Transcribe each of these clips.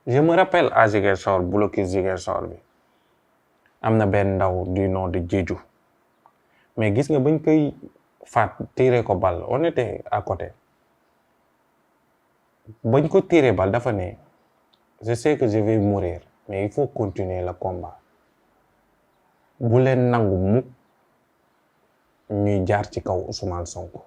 je me rappelle à Ziguinchor blocus Ziguinchor bi am na benn ndaw du nom de Diédhiou mais gis nga bañ koy faat tiré ko balle on était à côté bañ ko tiré balle dafa ne je sais que je vais mourir mais il faut continuer le combat bu leen nangu mukk ñuy jaar ci kaw Ousmane Sonko.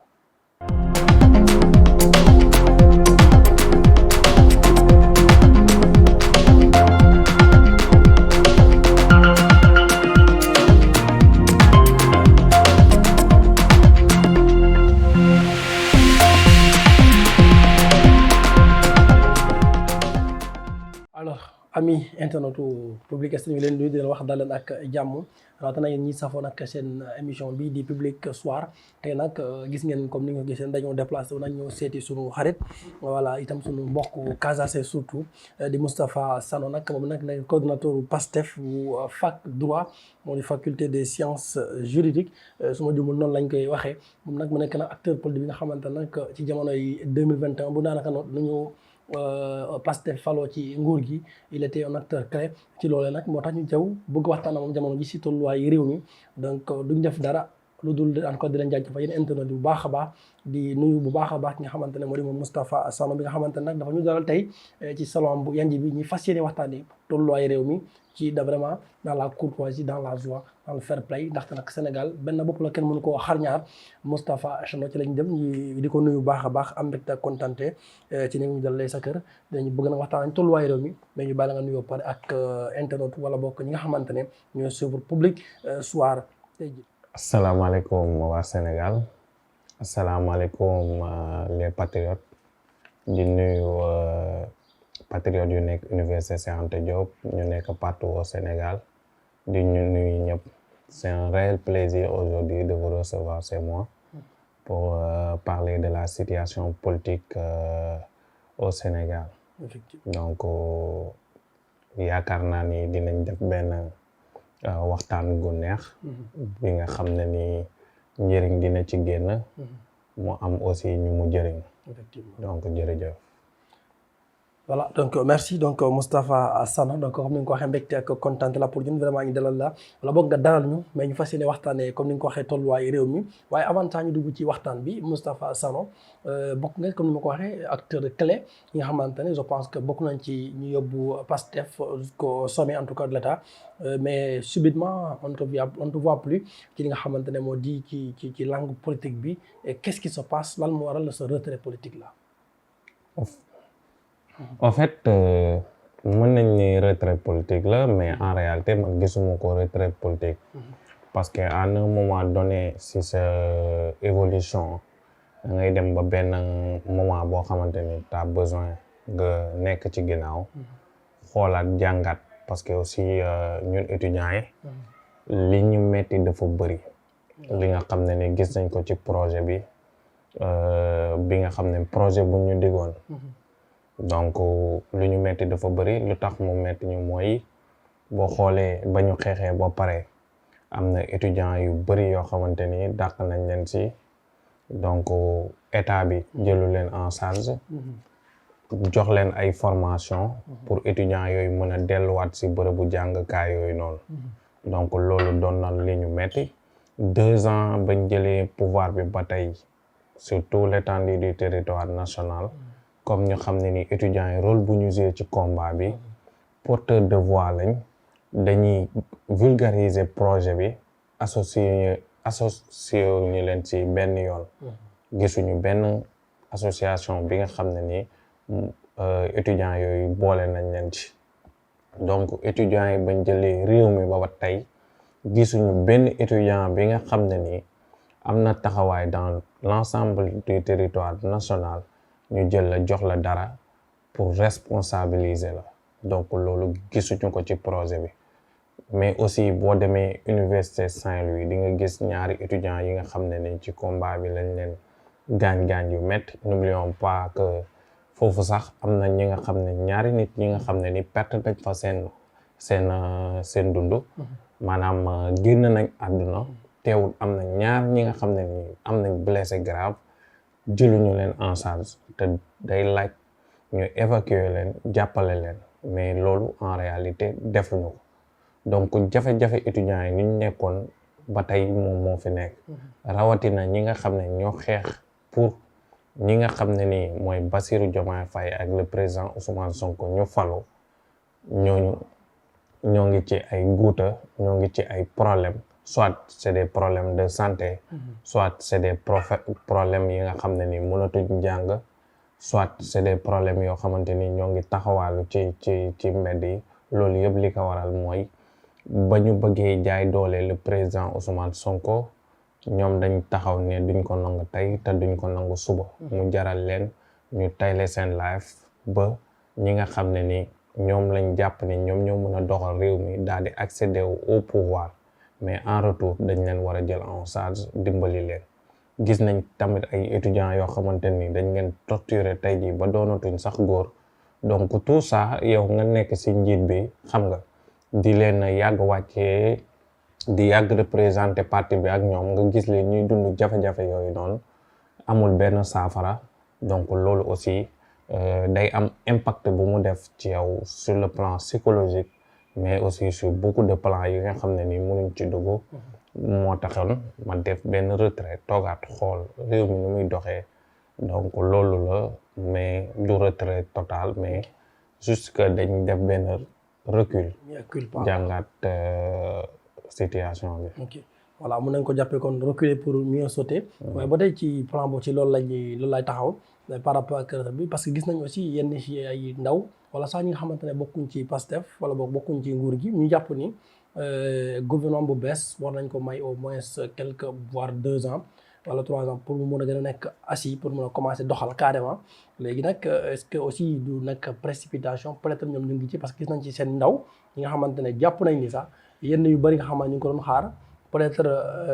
ami internetu Public SN ñu leen nuyu di leen wax daleen ak jàmm rawatina yéen ñi safoo nag seen émission bi di Public Soir tey nag gis ngeen comme ni nga gisee dañoo déplacé wu nag ñoo seeti suñu xarit voilà itam suñu mbokk Casace surtout di Moustapha Sano nag moom nag nekk coordonnateur Pastef bu fac droit moo di faculté des sciences juridiques su ma jumul noonu lañ koy waxee moom nag mu nekk nag acteur politique bi nga xamante nag ci jamono yi 2021 bu daanaka noonu nañu Pastef faloo ci nguur gi il était un acteur clé ci loolu nag moo tax ñu jaw bëgg waxtaan moom jamono ji si tolluwaay réew mi donc duñ def dara lu dul encore di leen jaajëfal yéen internet bi bu baax a baax di nuyu bu baax a baax ki nga xamante ne moo di moom Moustapha Sano bi nga xamante ne nag dafa ñu dalal tey ci salon bu yanj bi ñuy fas yéene waxtaanee tolluwaay réew mi ci da vraiment dans la courtoisie dans la joie dans le fair play ndaxte nag Sénégal benn bopp la kenn mënu koo xar ñaar Moustapha Sano ci lañ dem ñu di ko nuyu bu baax a baax am mbégte ak kontante ci ni ñu dalalee sa kër dañu bëgg nag waxtaan tolluwaay réew mi mais ñu bàyyi la nga nuyoo pare ak internet wala bokk ñi nga xamante ne ñooy suivre Public Soir tey ji. asalaamaaleykum waa Sénégal asalaamaaleykum les patriotes di nuyu patriotes yu nekk Université Cheikh Anta Diop ñu nekk partout au Sénégal di ñu nuyu ñëpp c'est un réel plaisir aujourd'hui de vous recevoir chez moi pour parler de la situation politique au Sénégal. Donc yaakaar naa ni dinañ def benn waxtaan gu neex bi nga xam ne ni njëriñ dina ci génn mu am aussi ñu mu jëriñ donc jërëjëf. Voilà donc merci donc Moustapha Sano donc comme ni nga ko waxee mbégte ak kontaan la pour ñun vraiment ñu dalal la wala boog nga dalal ñu mais ñu fas yéene waxtaanee comme ni nga ko waxee tolluwaay réew mi waaye avant ça ñu dugg ci waxtaan bi Moustapha Sano bokk nga comme ni ma ko waxee acteur clé yi nga xamante ne je pense que bokk nañ ci ñu yóbbu Pastef jusqu'au sommet en tout cas de l'État mais subitement on ne te voit plus ci li nga xamante ne moo di ci langue politique bi et qu'est-ce qui se passe lan moo waral ce retrait politique là. En fait mën nañ ni retrait politique la mais en réalité man gisuma ko retrait politique parce que à un moment donné si sa évolution da ngay dem ba benn moment boo xamante ni t'as besoin nga nekk ci ginnaaw xoolaat jàngat parce que aussi ñun étudiants yi li ñu metti dafa bëri li nga xam ne ni gis nañ ko ci projet bi nga xam ne projet bu ñu digoon donc lu ñu metti dafa bëri lu tax mu metti ñu mooy boo xoolee ba ñu xeexee ba pare am na étudiants yu bëri yoo xamante ni dàq nañ leen si donc état bi jëlu leen en charge jox leen ay formation pour étudiants yooyu mën a delluwaat si bërëbu jàngkaay yooyu noonu donc loolu doon na li ñu metti 2 ans bañ jëlee pouvoir bi ba tey sur toute l'étendue du territoire national comme ñu xam ne ni étudiants yi rôle bu ñu joué ci combat bi porteur de voix lañ dañuy vulgariser projet bi associé ñu leen ci benn yoon gisuñu benn association bi nga xam ne ni étudiants yooyu boole nañ leen ci donc étudiants yi bañ jëlee réew mi ba tey gisuñu benn étudiant bi nga xam ne ni am na taxawaay dans l'ensemble du territoire national ñu jël la jox la dara pour responsabiliser la donc loolu gisuñu ko ci projet bi mais aussi boo demee Université Saint-Louis di nga gis ñaari étudiants yi nga xam ne ni ci combat bi lañ leen gaañ-gaañ yu métti n'oublions pas que foofu sax am na ñi nga xam ne ñaari nit ñi nga xam ne ni perte nañ fa seen dund maanaam génn nañ àdduna teewul am na ñaar ñi nga xam ne ni am nañ blessé grave jëluñu leen en charge te day laaj ñu évacuer leen jàppale leen mais loolu en réalité defuñu ko donc jafe-jafe étudiants yi ni ñu nekkoon ba tey moom moo fi nekk rawatina ñi nga xam ne ñoo xeex pour ñi nga xam ne nii mooy Bassirou Diomaye Faye ak le président Ousmane Sonko ñu falu ñooñu ñoo ngi ci ay guuta ñoo ngi ci ay problèmes soit c'est des problèmes de santé soit c'est des problèmes yi nga xam ne nii mënatuñ jàng soit c'est des problèmes yoo xamante ni ñoo ngi taxawaalu ci mbedd yi loolu yëpp li ko waral mooy ba ñu bëggee jaay doole le président Ousmane Sonko ñoom dañ taxaw ne duñ ko nangu tey te duñ ko nangu suba mu jaral leen ñu tayle seen life ba ñi nga xam ne ni ñoom lañ jàpp ne ñoom ñoo mën a doxal réew mi daal di accéder au pouvoir mais en retour dañ leen war a jël en charge dimbali leen gis nañ tamit ay étudiants yoo xamante ni dañ leen torturer tey jii ba doonatuñ sax góor donc tout ça yow nga nekk ci njiit bi xam nga di leen yàgg wàccee di yàgg représenter parti bi ak ñoom nga gis leen ñuy dund jafe-jafe yooyu noonu amul benn saafara donc loolu aussi day am impact bu mu def ci yow sur le plan psychologique mais aussi sur beaucoup de plans yi nga xam ne ni mënuñ ci dugg moo taxoon ma def benn retrait toogaat xool réew mi ni muy doxee donc loolu la mais du retrait total mais juste que dañ def benn recul jàngaat situation bi. ok voilà mun nañ ko jàppee kon reculer pour mieux sauter. waaye ba tey ci plan boobu ci loolu lay taxaw par rapport ak bi parce que gis nañ aussi yenn ci ay ndaw wala sax ñi nga xamante ne bokkuñ ci Pastef wala boog bokkuñ ci nguur gi ñu jàpp ni gouvernement bu bees war nañ ko may au moins quelques voire 2 ans wala 3 ans pour mu mun a gën a nekk assis pour mun a commencer doxal carrément léegi nag est-ce que aussi du nekk précipitation peut-être ñoom ñu ngi ci parce que gis nañ ci seen ndaw ñi nga xamante ne jàpp nañ ni sax yenn yu bëri nga xamante ñu ngi ko doon xaar peut-être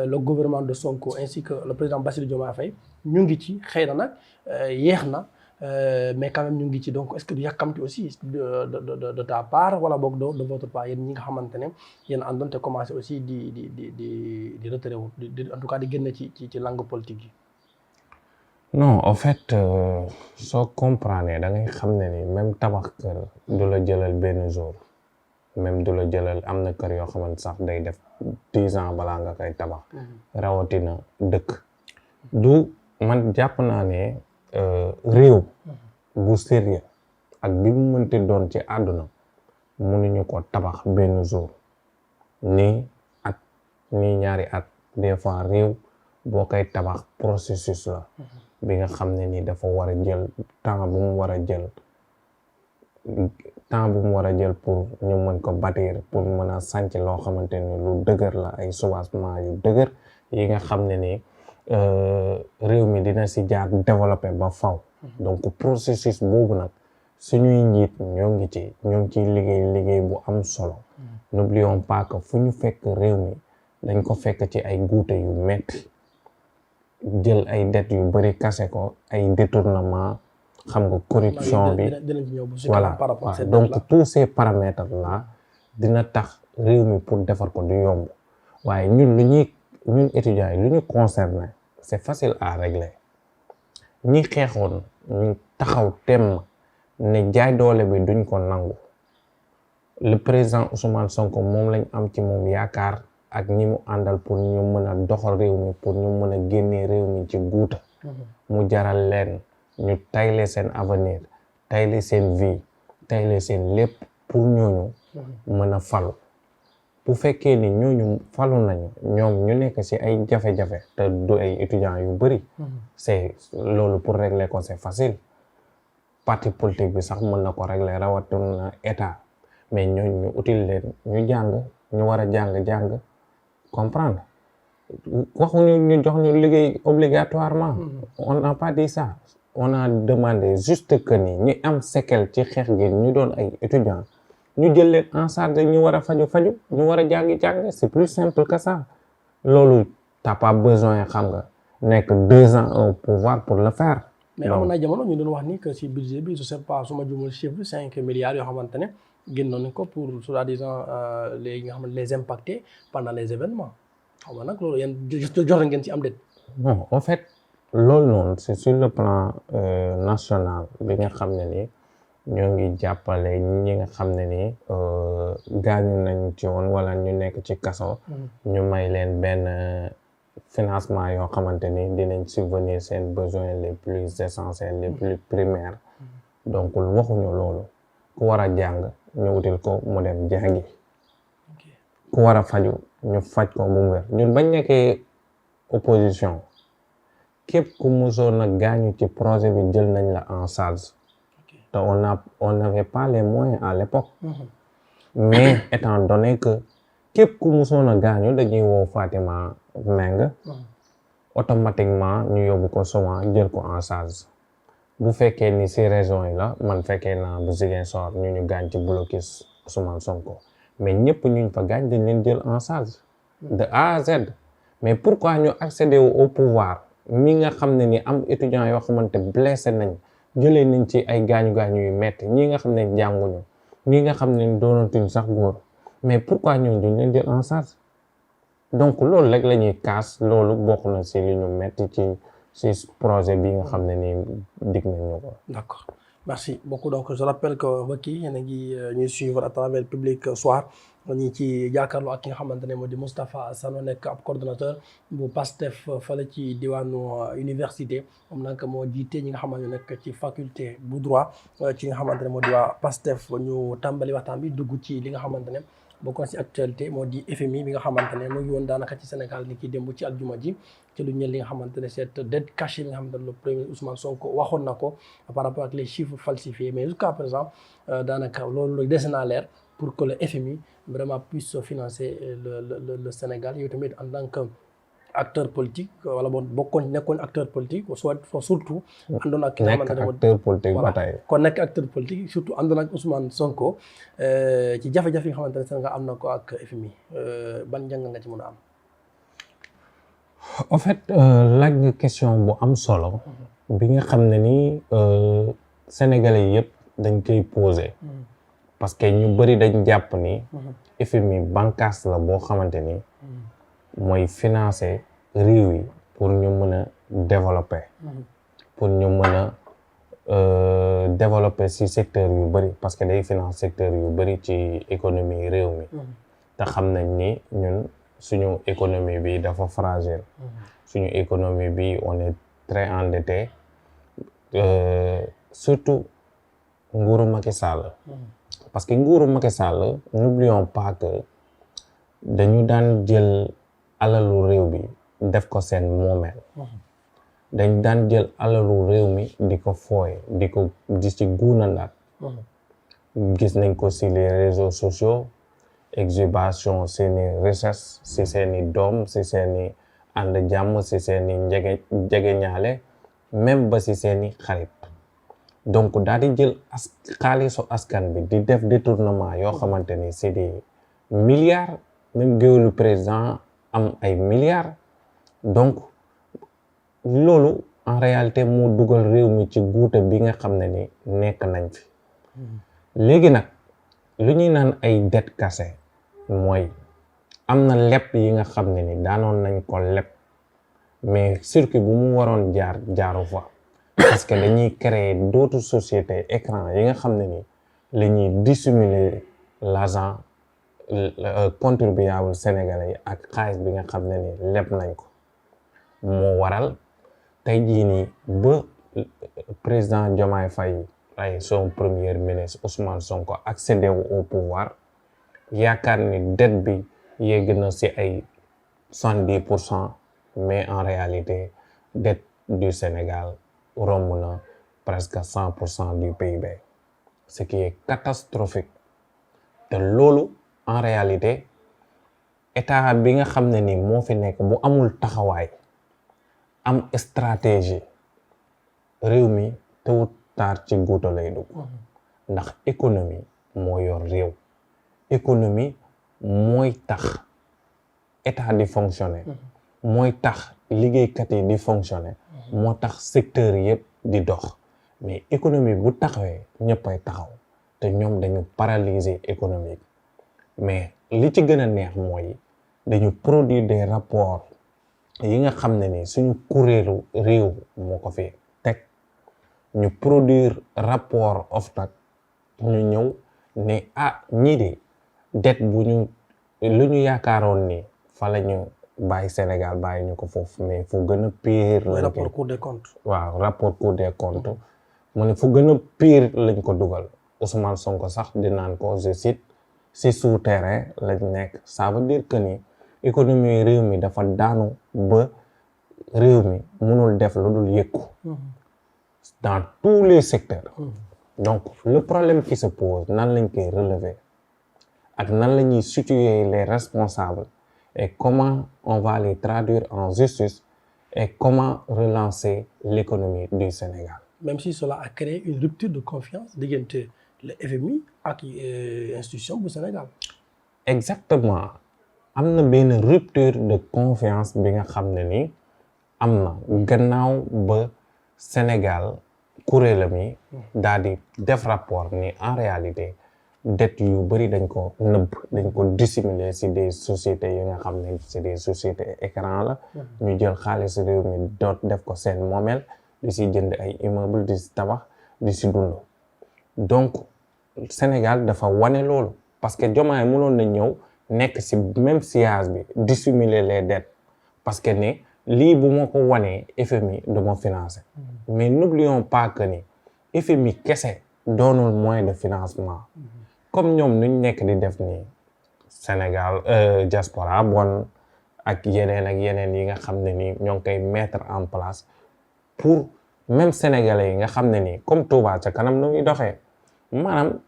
le gouvernement de Sonko ainsi que le président Bassirou Diomaye Faye ñu ngi ci xëy na nag yéex na mais quand même ñu ngi ci donc est-ce que du yàkkamti aussi de ta part wala boog de votre part yéen ñi nga xamante ne yéen àndoon te commencé aussi di retiré wu en tout cas di génn ci langue politique yi. non en fait soo comprendre da ngay xam ne ni même tabax kër du la jëlal benn jour même du la jëlal am na kër yoo xamante sax day def 10 ans balaa nga koy tabax rawatina dëkk du man jàpp naa ne réew bu sérieux ak bi mu mënti doon ci àdduna mënuñu ko tabax benn jour nii at nii ñaari at des fois réew boo koy tabax processus la bi nga xam ne ni dafa war a jël temps bu mu war a jël pour ñu mën ko bâtir pour mën a sanc loo xamante ni lu dëgër la ay soubassement yu dëgër yi nga xam ne ni réew mi dina si jaar développé ba faw donc processus boobu nag suñuy njiit ñoo ngi ciy liggéey bu am solo n'oublions pas que fu ñu fekk réew mi dañ ko fekk ci ay guute yu metti jël ay dettes yu bari kase ko ay détournement xam nga corruption bi voilà donc tous ces paramètres là dina tax réew mi pour defar ko du yomb waaye ñun étudiants yi lu ñu concerné c'est facile à régler ñi xeexoon ñu taxaw temm ne jaay doole bi duñ ko nangu le président Ousmane Sonko moom lañ am ci moom yaakaar ak ñi mu àndal pour ñu mën a doxal réew mi pour ñu mën a génnee réew mi ci guuta mu jaral leen ñu tayle seen avenir tayle seen vie tayle seen lépp pour ñooñu mën a falu bu fekkee ni ñooñu falu nañu ñoom ñu nekk ci ay jafe-jafe te du ay étudiants yu bari c'est loolu pour régler ko c'est facile parti politique bi sax mën na ko régler rawatina état mais ñooñu ñu utile leen ñu jàng ñu war a jàng comprendre waxuñu ñu jox ñu liggéey obligatoirement on n'a pas dit ça on a demandé juste que ni ñu am séquelle ci xeex gi ñu doon ay étudiants ñu jël leen en charge ñu war a faju ñu war a jàng c'est plus simple que ça loolu t'as pas besoin xam nga nekk 2 ans au pouvoir pour le faire. mais amoon na jamono ñu doon wax ni que si budget bi je sais pas su ma jumul chiffre 5 milliards yoo xamante ne génnoon nañ ko pour soi-disant les nga xam ne les impactés pendant les événements xam nga nag loolu yéen jox ngeen ci am déet. bon en fait loolu noonu c'est sur le plan national bi nga xam ne ni ñoo ngi jàppale ñi nga xam ne ni gaañu nañ ci woon wala ñu nekk ci kaso ñu may leen benn financement yoo xamante ni dinañ subvenir seen besoins les plus essentiels les plus primaires donc waxuñu loolu ku war a jàng ñu wutil ko mu dem jàngi ku war a faju ñu faj ko bu mu wér ñun bañ nekkee opposition képp ku musoon a gaañu ci projet bi jël nañ la en charge te on n'avait pas les moyens à l'époque mais étant donné que képp ku musoon a gaañu dañuy woo Fatima Meng automatiquement ñu yóbbu ko souvent jël ko en charge bu fekkee ni si région yi la man fekkee naa bu Ziguinchor ñu gaañ ci blocus Ousmane Sonko mais ñëpp ñu fa gaañ dañ leen jël en charge de A à Z mais pourquoi ñu accéder au pouvoir mi nga xam ne ni am étudiants yoo xamante blessé nañ jëlee nañ ci ay gaañu-gaañu yu metti ñi nga xam ne jànguñu ñi nga xam ne doonatuñ sax góor mais pourquoi ñooñu duñ leen jël en charge donc loolu rek la ñuy kaas loolu bokk na si li ñu metti ci projet bi nga xam ne ni dig nañ ñu ko. D'accord, merci beaucoup. Donc je rappelle que mbokk yi yéen a ngi ñuy suivre à travers Public Soir ñi ci jàkkaarloo ak ki nga xamante ne moo di Moustapha Sano nekk ab coordonnateur bu PASTEF fële ci diwaanu université moom nag moo jiite ñi nga xamante ne nekk ci faculté bu droit ci nga xamante ne moo di waa PASTEF ñu tàmbali waxtaan bi dugg ci li nga xamante ne bokkoon ci actualité moo di FMI bi nga xamante ne mu ngi woon daanaka ci Sénégal ni ki démb ci aljuma ji ci lu ñeel li nga xamante ne cette dette cachée li nga xamante ne le premier Ousmane Sonko waxoon na ko par rapport ak les chiffres falsifiés mais jusqu'à présent daanaka loolu dese naa leer pour que le FMI vraiment puisse financer le Sénégal yow tamit en tant que acteur politique wala boog bokkoon nekkoon acteur politique soit surtout àndoon ak ki nga xamante ne nekk acteur politique ba tey kon nekk acteur politique surtout àndoon ak Ousmane Sonko ci jafe-jafe yi nga xamante ne Sénégal am na ko ak FMI ban njàng nga ci mën a am. en fait laaj nga question bu am solo bi nga xam ne ni sénégalais yëpp dañ koy poser parce que ñu bëri dañ jàpp ni FMI bànqaas la boo xamante ni mooy financer réew yi pour ñu mën a développer pour ñu mën a développer ci secteur yu bëri parce que day finance secteur yu bëri ci économie réew mi te xam nañ ni ñun suñu économie bi dafa fragile suñu économie bi on est très endetté surtout nguuru Macky Sall parce que nguuru Macky Sall n'oublions pas que dañu daan jël alalu réew bi def ko seen moomeel dañ daan jël alalu réew mi di ko fooye di ci guunandaat gis nañ ko ci les réseaux sociaux exhibition seeni richesse ci seeni doom ci seeni ànd jàmm ci seeni njege ñaale même ba ci seeni xarit donc daal di jël xaalisu askan bi di def détournement yoo xamante ni c'est des milliards même géwélu président am ay milliards donc loolu en réalité moo dugal réew mi ci guute bi nga xam ne ni nekk nañ fi léegi nag lu ñuy naan ay dette cassée mooy am na lepp yi nga xam ne ni daanoon nañ ko lepp mais circuit bu mu waroon jaaru fa parce que dañuy créer d'autres sociétés écran yi nga xam ne ni la ñuy dissimuler l'argent contribuable sénégalais yi ak xaalis bi nga xam ne ni lepp nañ ko moo waral tey jii nii ba président Diomaye Faye ay son premier ministre Ousmane Sonko accédé au pouvoir yaakaar ni dette bi yegg na ci ay 70% mais en réalité dette du Sénégal romb na presque 100% du PIB ce qui est catastrophique te loolu en réalité état bi nga xam ne ni moo fi nekk bu amul taxawaay am stratégie réew mi tôt ou tard ci guuta lay dugg ndax économie moo yor réew économie mooy tax état di fonctionner mooy tax liggéeykat yi di fonctionner moo tax secteur yëpp di dox mais économie bu taxawee ñëppay taxaw te ñoom dañu paralyser économique mais li ci gën a neex mooy dañu produire des rapports yi nga xam ne ni suñu kuréelu réew moo ko fi teg ñu produire rapport OFNAC ñu ñëw ne ñii de dette bu ñu lu ñu yaakaaroon ni fa la ñu bàyyi Sénégal bàyyi ñu ko foofu mais fu gën a pire lañ ko rapport Cour des comptes. waaw rapport Cour des comptes mu ne fu gën a pire lañ ko dugal Ousmane Sonko sax di naan ko je cite si souterrain lañ nekk ça veut dire que ni économie réew mi dafa daanu ba réew mi mënul def lu dul yëkku dans tous les secteurs donc le problème qui se pose nan lañ koy relever ak nan la ñuy situer les responsables et comment on va les traduire en justice et comment relancer l'économie du Sénégal. Même si cela a créé une rupture de confiance diggante le FMI ak institution bu Sénégal. Exactement am na benn rupture de confiance bi nga xam ne ni am na gannaaw ba Sénégal kuréelam yi daal di def rapport ni en réalité dette yu bëri dañ ko nëbb dañ ko dissimuler ci des sociétés yi nga xam ne c'est des sociétés écran la ñu jël xaalis réew mi doot def ko seen moomeel di ci jënd ay immeuble di ci tabax di ci dund donc Sénégal dafa wane loolu parce que Diomaye mënoon na ñëw nekk ci même sillage bi dissimuler les dettes parce que ne lii bu ma ko wanee FMI du ma financer mais n'oublions pas que ni FMI kese doonul moyen de financement comme ñoom nuñ nekk di def nii Sénégal diaspora bon ak yeneen yi nga xam ne nii ñoo ngi koy mettre en place pour même sénégalais yi nga xam ne nii comme Touba ca kanam nu muy doxee maanaam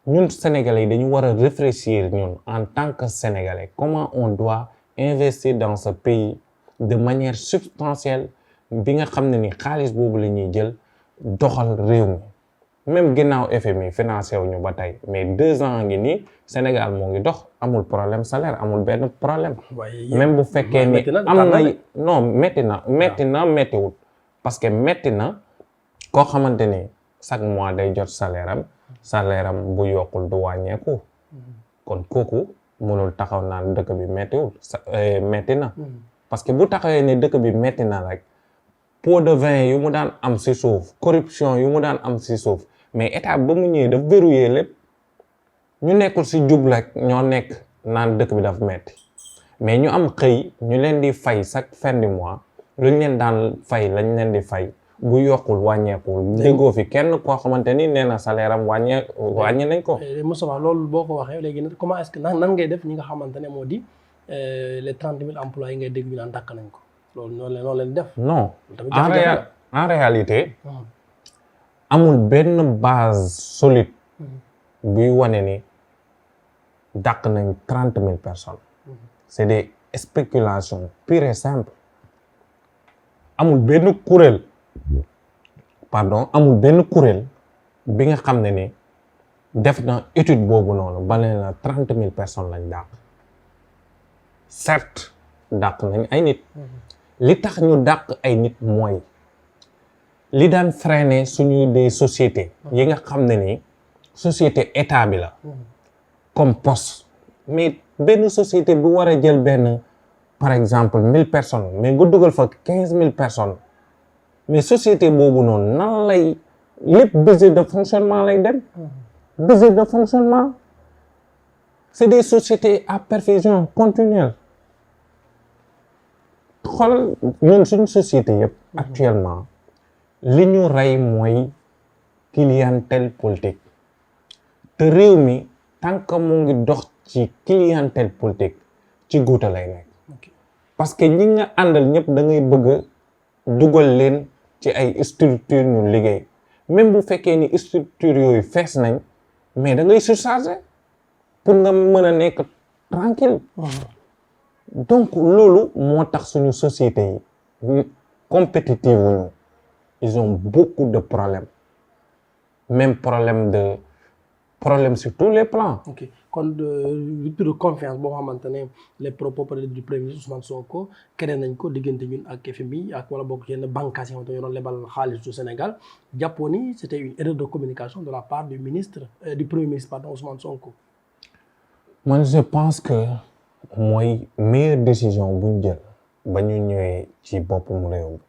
ñun sénégalais yi dañu war a réfléchir ñun en tant que sénégalais comment on doit investir dans ce pays de manière substantielle bi nga xam ne ni xaalis boobu la ñuy jël doxal réew mi même ginnaaw FMI financé wu ñu ba tey mais 2 ans ngi nii Sénégal moo ngi dox amul problème salaire amul benn problème même bu fekkee ni am na non métti na méttiwut parce que métti na koo xamante ni chaque mois day jot salaire am bu yokkul du wàññeeku kon kooku mënul taxaw naan dëkk bi méttiwul métti na parce que bu taxawee ne dëkk bi métti na rek pot de vin yu mu daan am ci suuf corruption yu mu daan am ci suuf mais état ba mu ñëwee daf verrouiller lépp ñu nekkul ci jub rek ñoo nekk naan dëkk bi daf metti mais ñu am xëy ñu leen di fay chaque fin du mois lu ñu leen daan fay lañ leen di fay bu yokkul wàññeekul déggoo fi kenn koo xamante ni nee na salaire am wàññi nañ ko. Moustapha loolu boo ko waxee léegi nag comment est-ce que nan ngay def ñi nga xamante ne moo di les 30 000 emplois yi ngay dégg ñu naan dàkk nañ ko loolu noonu leen def. non en réalité amul benn base solide buy wane ni dàq nañ 30 000 personnes c'est des spéculations pures et simples amul benn kuréel bi nga xam ne ni def na étude boobu noonu ba ne la 30 000 personnes lañ dàq certes dàq nañ ay nit li tax ñu dàq ay nit mooy li daan freiner suñuy des sociétés yi nga xam ne ni société état bi la comme poste mais benn société bu war a jël benn par exemple 1000 personnes mais nga dugal fa 15 000 personnes mais société boobu noonu nan lay lépp budget de fonctionnement lay dem budget de fonctionnement c'est des sociétés à perfusion continuelle xoolal ñun suñu société yëpp actuellement li ñu rey mooy clientèle politique te réew mi tant que mu ngi dox ci clientèle politique ci guuta lay nekk parce que ñi nga àndal ñëpp da ngay bëgg a dugal leen ci ay structure ñu liggéey même bu fekkee ni structure yooyu fees nañ mais da ngay surcharger pour nga mën a nekk tranquille donc loolu moo tax suñu société yi compétitive wuñu ils ont beaucoup de problèmes même problème sur tous les plans. ok kon rupture de confiance boo xamante ne les propos peut-être du premier ministre Ousmane Sonko créé nañ ko diggante ñun ak FMI ak wala boog yenn bànqaas yi nga xamante ne ñoo doon lebal xaalis du Sénégal jàppoon ni c'était une erreur de communication de la part du premier ministre pardon Ousmane Sonko. man je pense que mooy meilleure décision bu ñu jël ba ñu ñëwee ci boppam réew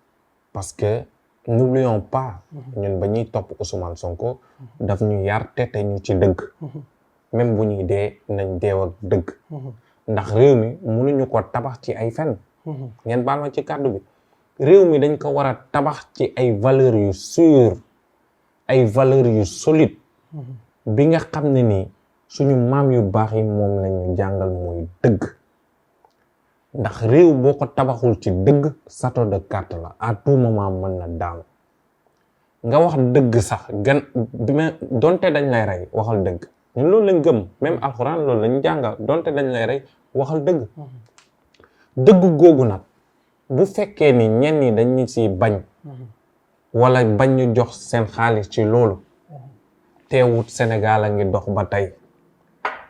parce que n'oublions pas ñun ba ñuy topp Ousmane Sonko daf ñu yar tete ñu ci dëgg même bu ñuy dee nañ deew ak dëgg ndax réew mi mënuñu ko tabax ci ay fen ngeen baal ma ci kàddu bi réew mi dañ ko war a tabax ci ay valeurs yu sûres ay valeurs yu solides bi nga xam ne nii suñu maam yu baax yi moom lañu jàngal mooy dëgg ndax réew boo ko tabaxul ci dëgg château de cartes la à tout moment mën na daanu nga wax dëgg sax donte dañ lay rey waxal dëgg ñun loolu lañ gëm même alxuraan loolu lañ jàngal donte dañ lay rey waxal dëgg dëgg googu nag bu fekkee ni ñenn ñi dañu ci bañ wala bañ ñu jox seen xaalis ci loolu teewut Sénégal a ngi dox ba tey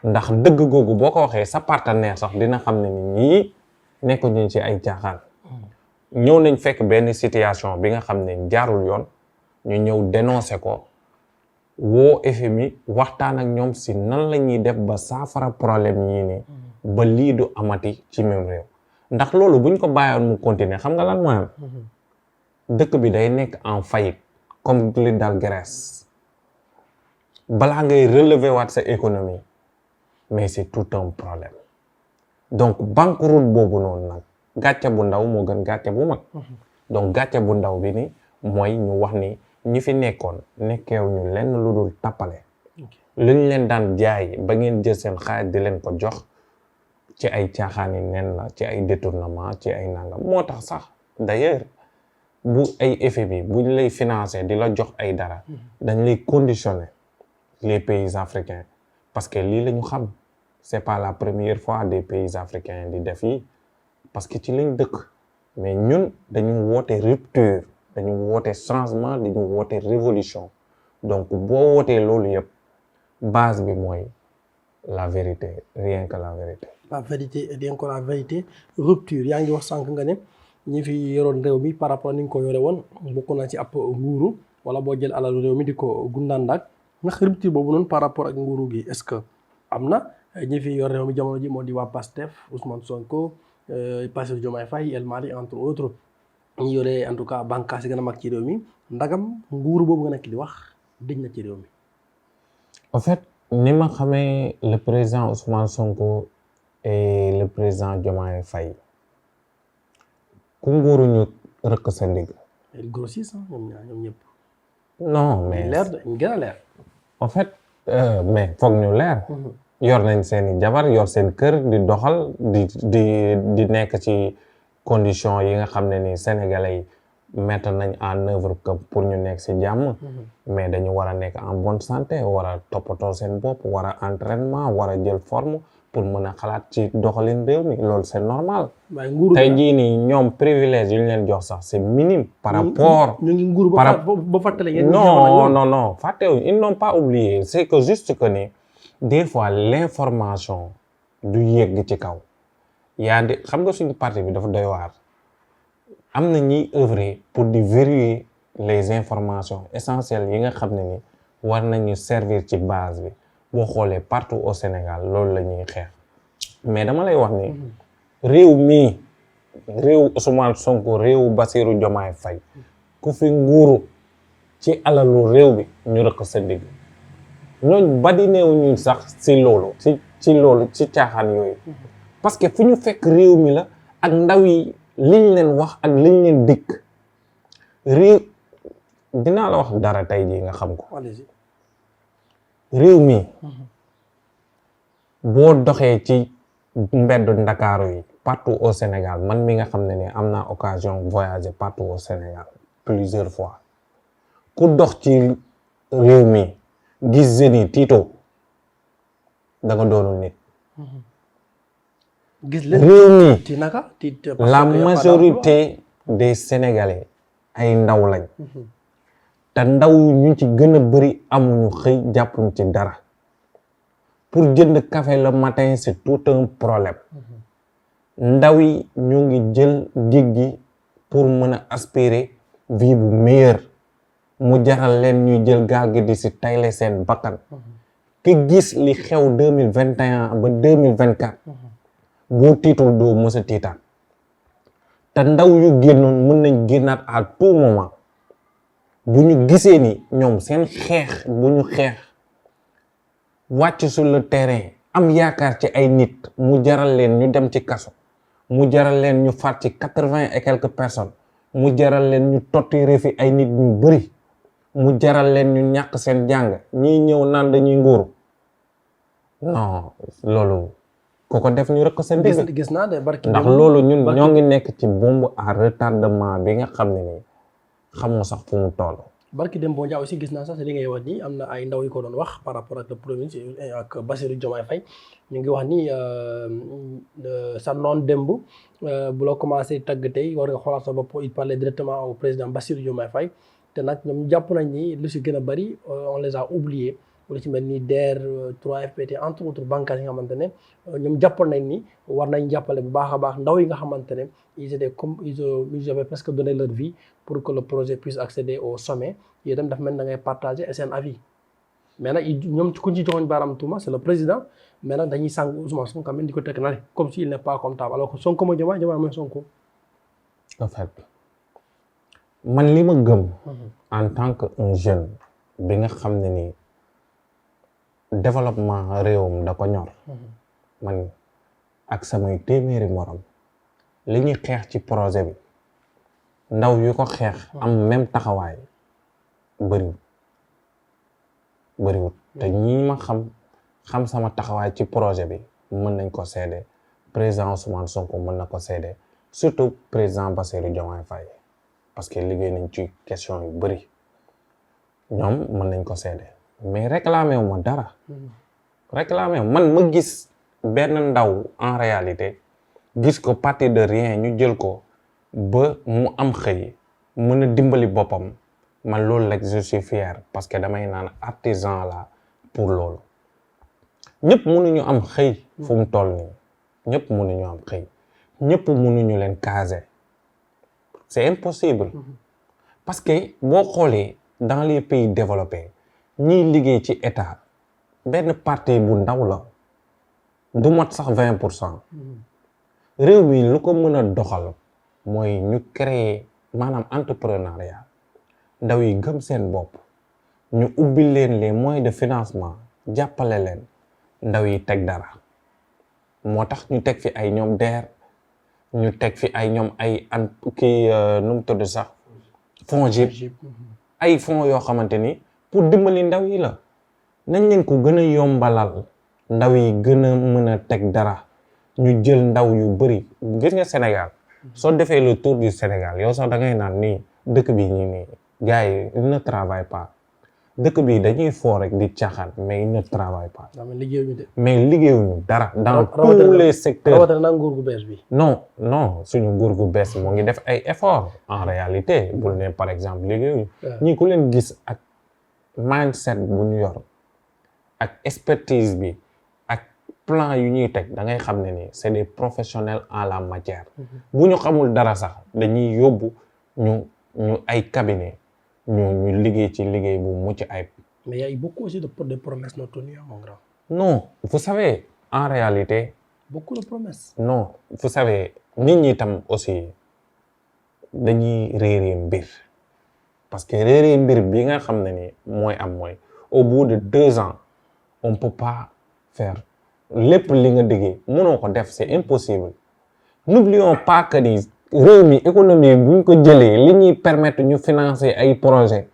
ndax dëgg googu boo ko waxee sa partenaire sax dina xam ne ni ñii nekkuñu ci ay caaxaan ñëw nañ fekk benn situation bi nga xam ne jaarul yoon ñu ñëw dénoncé ko woo FMI waxtaan ak ñoom si nan la ñuy def ba saafara problème yii nii ba lii du amati ci même réew ndax loolu buñ ko bàyyoon mu continuer xam nga lan mooy am dëkk bi day nekk en faillite comme li dal Grèce balaa ngay relever waat sa économie mais c'est tout un problème donc banqueroute boobu noonu nag gàcce bu ndaw moo gën gàcce bu mag donc gàcce bu ndaw bi ni mooy ñu wax ni ñi fi nekkoon nekkeew ñu lenn lu dul tappale lu ñu leen daan jaay ba ngeen jël seen xaalis di leen ko jox ci ay caaxaani nen la ci ay détournement ci ay nangam moo tax sax d'ailleurs bu ay FMI bu ñu lay financer di la jox ay dara dañ lay conditionner les pays africains parce que lii la ñu xam c'est pas la première fois des pays africains di def yi parce que ci lañ dëkk mais ñun dañu woote rupture dañu woote changement dañu woote révolution donc boo wootee loolu yëpp base bi mooy la vérité rien que la vérité. La vérité et rien que la vérité rupture yaa ngi wax sànq nga ne ñi fi yoroon réew mi par rapport ni nga ko yore woon bokk na ci ab nguuru wala boo jël alalu réew mi di ko gundaandaak ndax rupture boobu noonu par rapport ak nguuru gi est-ce que am na ñi fi yor réew mi jamono ji moo di waa PASTEF Ousmane Sonko Bassirou Diomaye Faye El Malick entre autres ñi yore en tout cas bànqaas yi gën a mag ci réew mi ndagam nguuru boobu nga nekk di wax dëj na ci réew mi. En fait ni ma xamee le président Ousmane Sonko et le président Diomaye Faye ku nguuru ñu rëkk sa ndigg. ils grossissent ñoom ñëpp. non mais leer ñu gën a leer. en fait mais foog ñu leer. yor nañ seeni jabar yor seen kër di doxal di nekk ci condition yi nga xam ne ni sénégalais yi mettre nañ en œuvre que pour ñu nekk ci jàmm mais dañu war a nekk en bonne santé war a toppatoo seen bopp war a entraînement war a jël forme pour mën a xalaat ci doxalin réew mi loolu c'est normal tey jii nii ñoom privilège yu ñu leen jox sax c'est minime par rapport ñu ngi nguuru ba fàttale ngeen non fàttewuñ ils n'ont pas oublié c'est que juste que ni des fois l'information du yegg ci kaw yaa di xam nga suñu parti bi dafa doy waar am na ñuy œuvrer pour di verrouiller les informations essentielles yi nga xam ne ni war nañu servir ci base bi boo xoolee partout au Sénégal loolu la ñuy xeex mais dama lay wax ni réew mii réew Ousmane Sonko réew Bassirou Diomaye Faye ku fi nguuru ci alalu réew bi ñu rëkk sa digg ñooñ badi neew ñu sax ci loolu ci caaxaan yooyu parce que fu ñu fekk réew mi la ak ndaw yi liñ leen wax ak liñ leen dikk réew dinaa la wax dara tey jii nga xam ko réew mi boo doxee ci mbeddu Ndakaaru yi partout au Sénégal man mi nga xam ne ni am naa occasion voyager partout au Sénégal plusieurs fois ku dox ci réew mi gis jeunes yi tiito da nga doonul nit réew mi la majorité des Sénégalais ay ndaw lañ te ndaw ñu ci gën a bari amuñu xëy jàppuñ ci dara pour jënd café le matin c'est tout un problème ndaw yi ñu ngi jël géej gi pour mën a aspirer vie bu meilleure mu jaral leen ñuy jël gaal gi di si tayle seen bakkan ki gis li xew 2021 ba 2024 boo tiitul doo mës a tiitaat te ndaw yu génnoon mën nañ génnaat à tout moment bu ñu gisee ni ñoom seen xeex bu ñu xeex wàcc sur le terrain am yaakaar ci ay nit mu jaral leen ñu dem ci kaso mu jaral leen ñu faat ci 80 et quelques personnes mu jaral leen ñu torturer fi ay nit ñu bëri mu jaral leen ñu ñàkk seen jàng ñiy ñëw naan dañuy nguuru non loolu ku ko def ñu rek ko seen digg gis naa de barki ndax loolu ñun ñoo ngi nekk ci bombe à retardement bi nga xam ne nii xamoo sax fu mu toll. barki Demba Ndiaye aussi gis naa sax li ngay wax nii am na ay ndaw yu ko doon wax par rapport ak le premier ministre ak Bassirou Diomaye Faye ñu ngi wax ni sa noon démb bu la commencé tagg tey war nga xoolaat sa bopp il parlait directement au président Bassirou Diomaye Faye te nag ñoom jàpp nañ ni lu si gën a bëri on les a oubliés lu ci mel ni DER 3FPT entre autres banques yi nga xamante ne ñoom jàppoon nañ ni war nañ jàppale bu baax a baax ndaw yi nga xamante ne ils étaient comme ils avaient presque donné leur vie pour que le projet puisse accéder au sommet yooyu itam dafa mel da ngay partager seen avis mais nag ñoom ku ci joxoon baaraam tuuma c'est le président mais nag dañuy sàng Ousmane Sonko quand même di ko teg na comme s'il n'est pas comptable alors que Sonko mooy Diomaye mooy Sonko. en fait man li ma gëm. en tant que un jeune bi nga xam ne nii développement réewam da ko ñor. man ak samay téeméeri morom li ñuy xeex ci projet bi ndaw yu ko xeex am même taxawaay bëriwut te ñi ma xam sama taxawaay ci projet bi mën nañ ko seede président Ousmane Sonko mën na ko seede surtout président Bassirou Diomaye Faye parce que liggéey nañ ci question yu bëri ñoom mën nañ ko seede mais réclamé wu ma dara réclamé wu man ma gis benn ndaw en réalité gis ko partir de rien ñu jël ko ba mu am xëy mën a dimbali boppam man loolu rek je suis fier parce que damay naan artisan la pour loolu ñëpp mënuñu am xëy fu mu toll nii ñëpp mënuñu am xëy ñëpp mënuñu leen caser c'est impossible parce que boo xoolee dans les pays développés ñiy liggéey ci état benn partie bu ndaw la du mot sax 20%. réew mi lu ko mën a doxal mooy ñu créer maanaam entrepreneuriat ndaw yi gëm seen bopp ñu ubbi leen les moyens de financement jàppale leen ndaw yi teg dara moo tax ñu teg fi ay ñoom DER ñu teg fi ay ñoom ay nu mu tudd sax FONGIP ay fonds yoo xamante ni pour dimbali ndaw yi la nañ leen ko gën a yombalal ndaw yi gën a mën a teg dara ñu jël ndaw yu bëri gis nga Sénégal soo defee le tour du Sénégal yow sax da ngay naan nii dëkk bi ñi nii gars yi ils ne travaillent pas dëkk bi dañuy foo rek di caaxaan mais ils ne travaillent pas mais liggéeyuñu dara dans tous les secteurs rawatina nguur gu bees bi non suñu nguur gu bees moo ngi def ay efforts en réalité bul ne par exemple liggéeyuñu ñii ku leen gis ak mindset bu ñu yor ak expertise bi ak plan yu ñuy teg da ngay xam ne ni c'est des professionnels en la matière bu ñu xamul dara sax dañuy yóbbu ñu ay cabinet ñu liggéey ci liggéey bu mucc ayib. mais il y a beaucoup aussi de promesses non tenues mon grand. non vous savez en réalité. beaucoup de promesses. non vous savez nit ñi tam aussi dañuy réeree mbir parce que réeree mbir bi nga xam ne ni mooy am mooy au bout de 2 ans on peut pas faire lépp li nga déggee mënoo ko def c'est impossible n'oublions pas que ni réew mi économie bu ñu ko jëlee li ñuy permettre ñu financer ay projets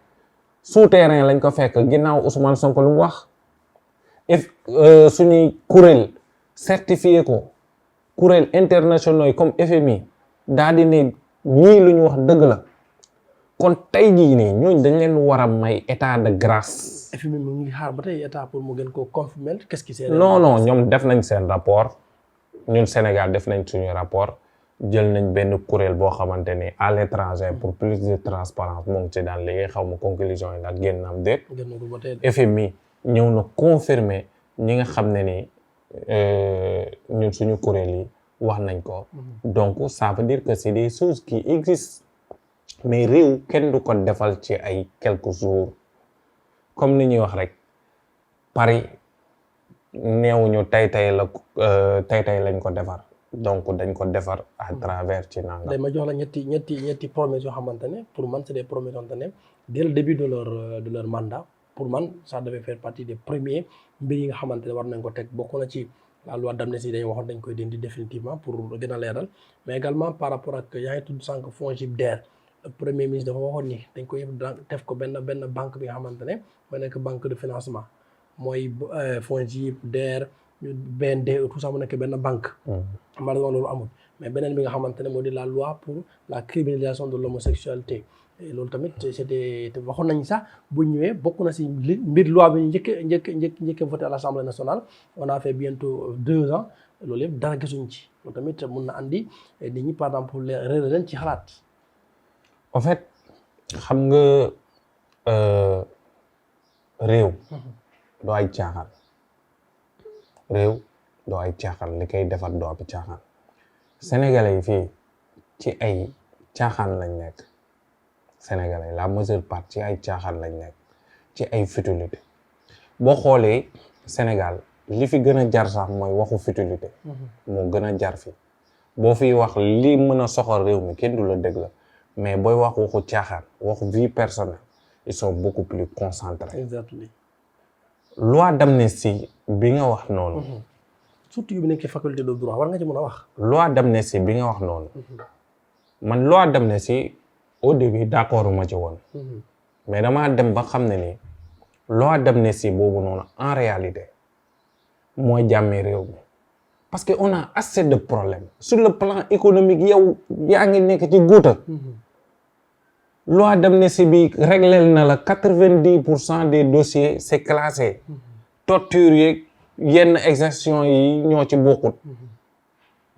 souterrain lañ ko fekk ginnaaw Ousmane Sonko lu mu wax suñuy kuréel certifié ko kuréel internationaux yi comme FMI daal di ne ñii lu ñu wax dëgg la kon tey jii nii ñooñu dañ leen war a may état de grâce. FMI mu ngi xaar ba tey état pour mu gën koo confirmer qu'est-ce qui s'est non ñoom def nañ seen rapport ñun Sénégal def nañ suñu rapport jël nañ benn kuréel boo xamante ne à l'étranger pour plus de transparence moom ci daan liggéey xaw ma conclusion yi nag génn am déet FMI ñëw na confirmer ñi nga xam ne ni ñun suñu kuréel yi wax nañ ko donc ça veut dire que c'est des choses qui existent mais réew kenn du ko defal ci ay quelques jours comme ni ñuy wax rek Paris neewuñu tey lañ ko defar donc dañ ko defar à travers ci nangam. day ma jox la ñetti promesses yoo xamante ne pour man c'est des promesses yoo xamante ne dès le début de leur mandat pour man ça devait faire partie des premiers mbir yi nga xamante ne war nañ ko teg bokk na ci la loi d'amnistie dañu waxoon dañ koy dindi définitivement pour gën a leeral mais également par rapport ak yaa ngi tudd sànq FONGIP-DER le premier ministre dafa waxoon ni dañ koy def ko benn banque bi nga xamante ne mooy nekk banque de financement mooy FONGIP DER BND tout ça mu nekk benn banque. malheureusement loolu amul mais beneen bi nga xamante ne moo di la loi pour la criminalisation de l'homosexualité loolu tamit c'était waxoon nañ sax bu ñëwee bokk na si mbir loi bi ñu njëkk voté à l'Assemblée nationale on a fait bientôt 2 ans loolu yëpp dara gisuñ ci loolu tamit mun na andi nit ñi par exemple réer leen ci xalaat. en fait xam nga réew doo ay caaxaan réew doo ay caaxaan li koy defar doo ab caaxaan sénégalais yi fii ci ay caaxaan lañ nekk sénégalais la majeure partie ci ay caaxaan lañ nekk ci ay futilité boo xoolee Sénégal li fi gën a jar sax mooy waxu futilité moo gën a jar fi boo fiy wax li mën a soxal réew mi kenn du la dégg la mais booy wax waxu caaxaan waxu vie personnelle ils sont beaucoup plus concentrés. Exactement. loi d'amnistie bi nga wax noonu. surtout yu nekk faculté de droit war nga ci mën a wax. loi d'amnistie bi nga wax noonu. man loi d'amnistie au début d'accord ma ci woon. mais damaa dem ba xam ne ni loi d'amnistie boobu noonu en réalité mooy jàmmee réew mi parce que on a assez de problèmes sur le plan économique yow yaa ngi nekk ci guuta loi d'amnistie bi réglé na la 90% des dossiers c'est classé torture yeeg yenn exactions yi ñoo ci bokkut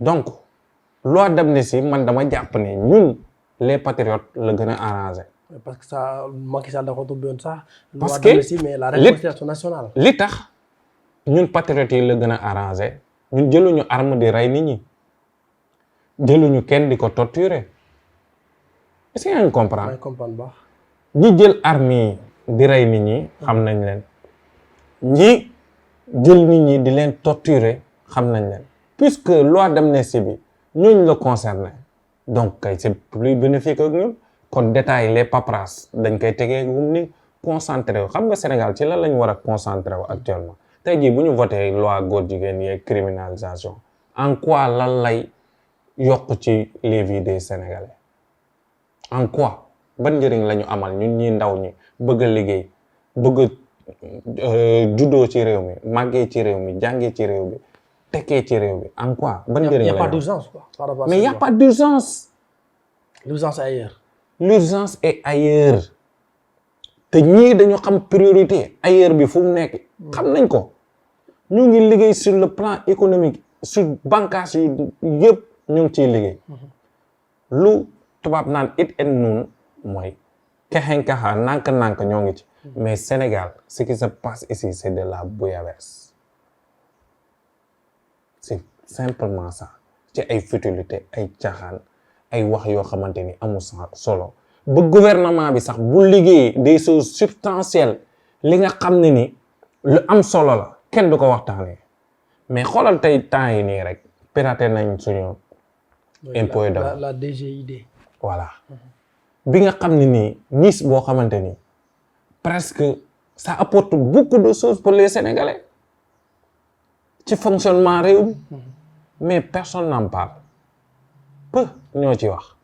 donc loi d'amnistie man dama jàpp ne ñun les patriotes la gën a arrangé. parce que ça Macky Sall dafa tudd yoon sax. parce loi d'amnistie mais la réconciliation nationale. li tax ñun patriotes yi la gën a arrangé ñun jëluñu arme di rey nit ñi jëluñu kenn di ko torturer. est-ce que yaa ngi comprendre baax ñi jël armes yi di rey nit ñi xam nañ leen ñi jël nit ñi di leen torturer xam nañ leen puisque loi d'amnistie bi ñooñu la concerné donc kay c'est plus bénéfique ak ñun kon détail les paperasses dañ koy tegee gum ni concentré wu xam nga Sénégal ci lan lañ war a concentré wu actuellement tey jii bu ñu voté loi góor jigéen yeeg criminalisation en quoi lan lay yokk ci les vies des Sénégalais en quoi ban njëriñ la ñu amal ñun ñi ndaw ñi bëgg a liggéey bëgg a juddoo ci réew mi màggee ci réew mi jàngee ci réew bi tekkee ci réew bi en quoi ban njëriñ la ñu y a pas d'urgence quoi par rapport à mais y a pas d'urgence l'urgence est ailleurs l'urgence est ailleurs te ñii dañu xam priorité ailleurs bi fu mu nekk xam nañ ko ñu ngi liggéey sur le plan économique sur bànqaas yi yëpp ñu ngi ciy liggéey lu tubaab naan it and noon mooy kexenkaxa nànk-nànk ñoo ngi ci mais Sénégal ce qui se passe ici c'est de la bouillabaisse c'est simplement ça ci ay futilité ay caaxaan ay wax yoo xamante ni amul solo ba gouvernement bi sax bu liggéey des choses substantielles li nga xam ne ni lu am solo la kenn du ko waxtaanee mais xoolal tey temps yi nii rek piraté nañ suñu impôt yi la DGID voilà bi nga xam ne nii niis boo xamante ni presque ça apporte beaucoup de choses pour les Sénégalais ci fonctionnement réew mi mais personne n'en parle peu ñoo ci wax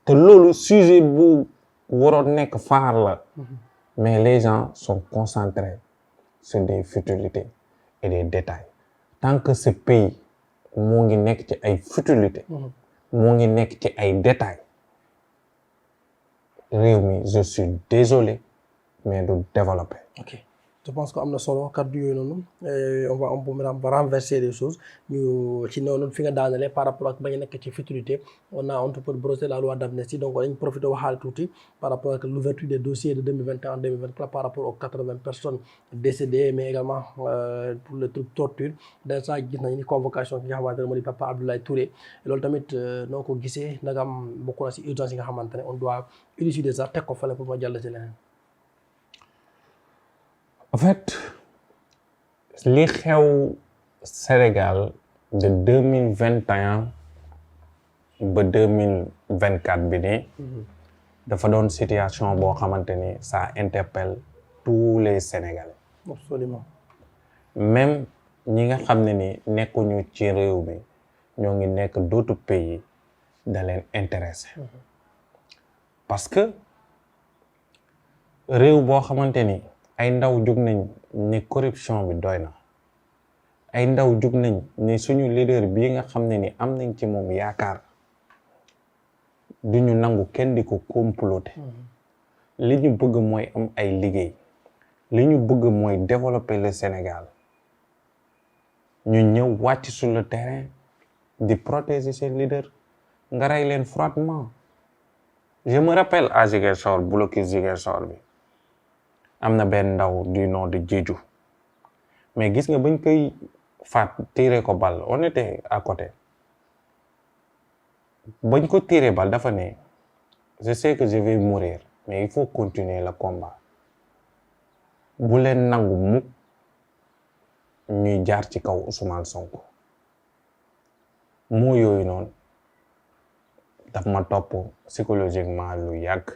te loolu sujet bu waroon nekk phare la mais les gens sont concentrés sur des futilités et des détails tant que ce pays moo ngi nekk ci ay futilités moo ngi nekk ci ay détails réew mi je suis désolé mais du développé. ok je pense que am na solo kaddu yooyu noonu on va renverser les choses ñu ci noonu fi nga daanale par rapport ak bañ a nekk ci futilité on peut brosser la loi d'amnistie donc dañ profité waxaale tuuti par rapport ak l'ouverture des dossiers de 2021 2023 par rapport aux 80 personnes décédées mais également pour le truc torture da saa gis nañu ni convocation ki nga xamante ne moo di Papa Abdoulaye Touré loolu tamit noo ko gisee ndagam bokk na si urgence yi nga xamante ne on doit élucider ça teg ko fale pour ma jàll ci leneen. en fait li xew Sénégal de 2021 ba 2024 bi nii dafa doon situation boo xamante ni ça interpelle tous les Sénégalais. Absolument. Même ñi nga xam ne ni nekkuñu ci réew mi ñoo ngi nekk d'autres pays da leen intéressé parce que réew boo xamante ni ay ndaw jug nañ ni corruption bi doy na ay ndaw jug nañ ni suñu leader bii nga xam ne ni am nañ ci moom yaakaar duñu nangu kenn di ko comploter li ñu bëgg mooy am ay liggéey li ñu bëgg mooy développer le Sénégal ñu ñëw wàcc sur le terrain di protéger seen leader nga rey leen froidement. Je me rappelle à Ziguinchor blocus Ziguinchor bi am na benn ndaw du nom de Diédhiou mais gis nga bañ koy faat tirer ko balle on était à côté bañ ko tirer balle dafa ne je sais que je vais mourir mais il faut continuer le combat bu leen nangu mukk ñuy jaar ci kaw Ousmane Sonko moo yooyu noonu daf ma topp psychologiquement lu yàgg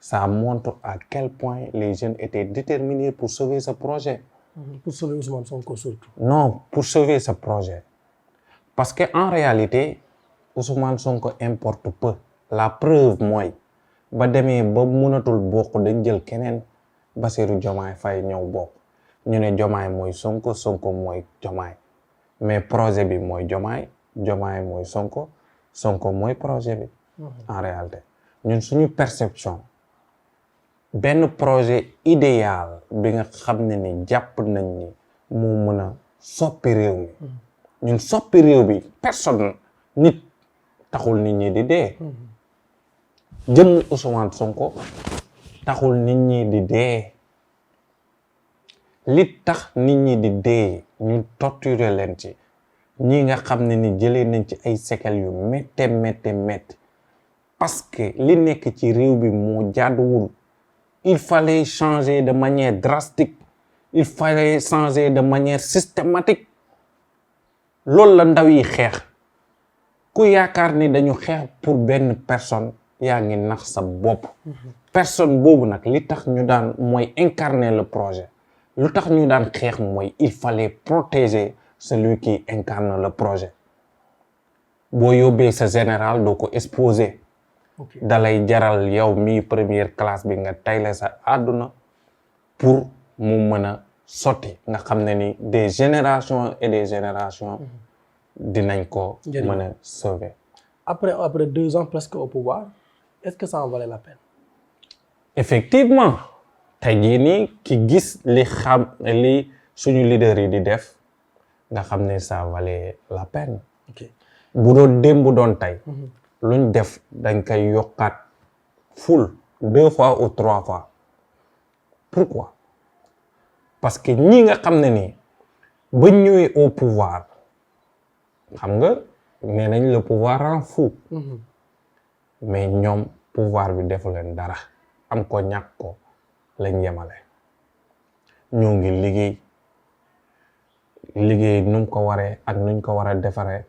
ça montre à quel point les jeunes étaient déterminés pour sauver ce projet. Pour sauver Ousmane Sonko surtout. Non, pour sauver ce projet. Parce que en réalité Ousmane Sonko importe peu. La preuve mooy ba demee ba mënatul bokk dañ jël keneen Bassirou Diomaye Faye ñëw bokk ñu ne Diomaye mooy Sonko Sonko mooy Diomaye mais projet bi mooy Diomaye Diomaye mooy Sonko Sonko mooy projet bi. En réalité ñun suñu perception benn projet idéal bi nga xam ne ni jàpp nañ ni moo mën a soppi réew mi ñun soppi réew bi personne nit taxul nit ñi di dee jëmm Ousmane Sonko taxul nit ñi di dee li tax nit ñi di dee ñu torturer leen ci ñi nga xam ne ni jëlee nañ ci ay séquelles yu métte parce que li nekk ci réew bi moo jaaduwul il fallait changer de manière drastique il fallait changer de manière systématique loolu la ndaw yi xeex ku yaakaar ni dañu xeex pour benn personne yaa ngi nax sa bopp personne boobu nag li tax ñu daan mooy incarner le projet lu tax ñu daan xeex mooy il fallait protéger celui qui incarne le projet boo yóbbee sa général doo ko exposer dalay jaral yow mi première classe bi nga tayle sa àdduna pour mu mën a sotti nga xam ne ni des générations et des générations dinañ ko mën a sauver. Après 2 ans presque au pouvoir est-ce que ça en valait la peine? Effectivement tey jii nii ki gis li suñu leader yi di def nga xam ne ça valait la peine. bu doon démb doon tey luñ def dañ koy yokkaat ful 2 fois ou 3 fois pourquoi parce que ñi nga xam ne nii ba ñëwee au pouvoir xam nga nee nañ le pouvoir rend fou mais ñoom pouvoir bi defu leen dara am ko ñàkk ko lañ yemale ñoo ngi liggéey nu mu ko waree ak nuñ ko war a defaree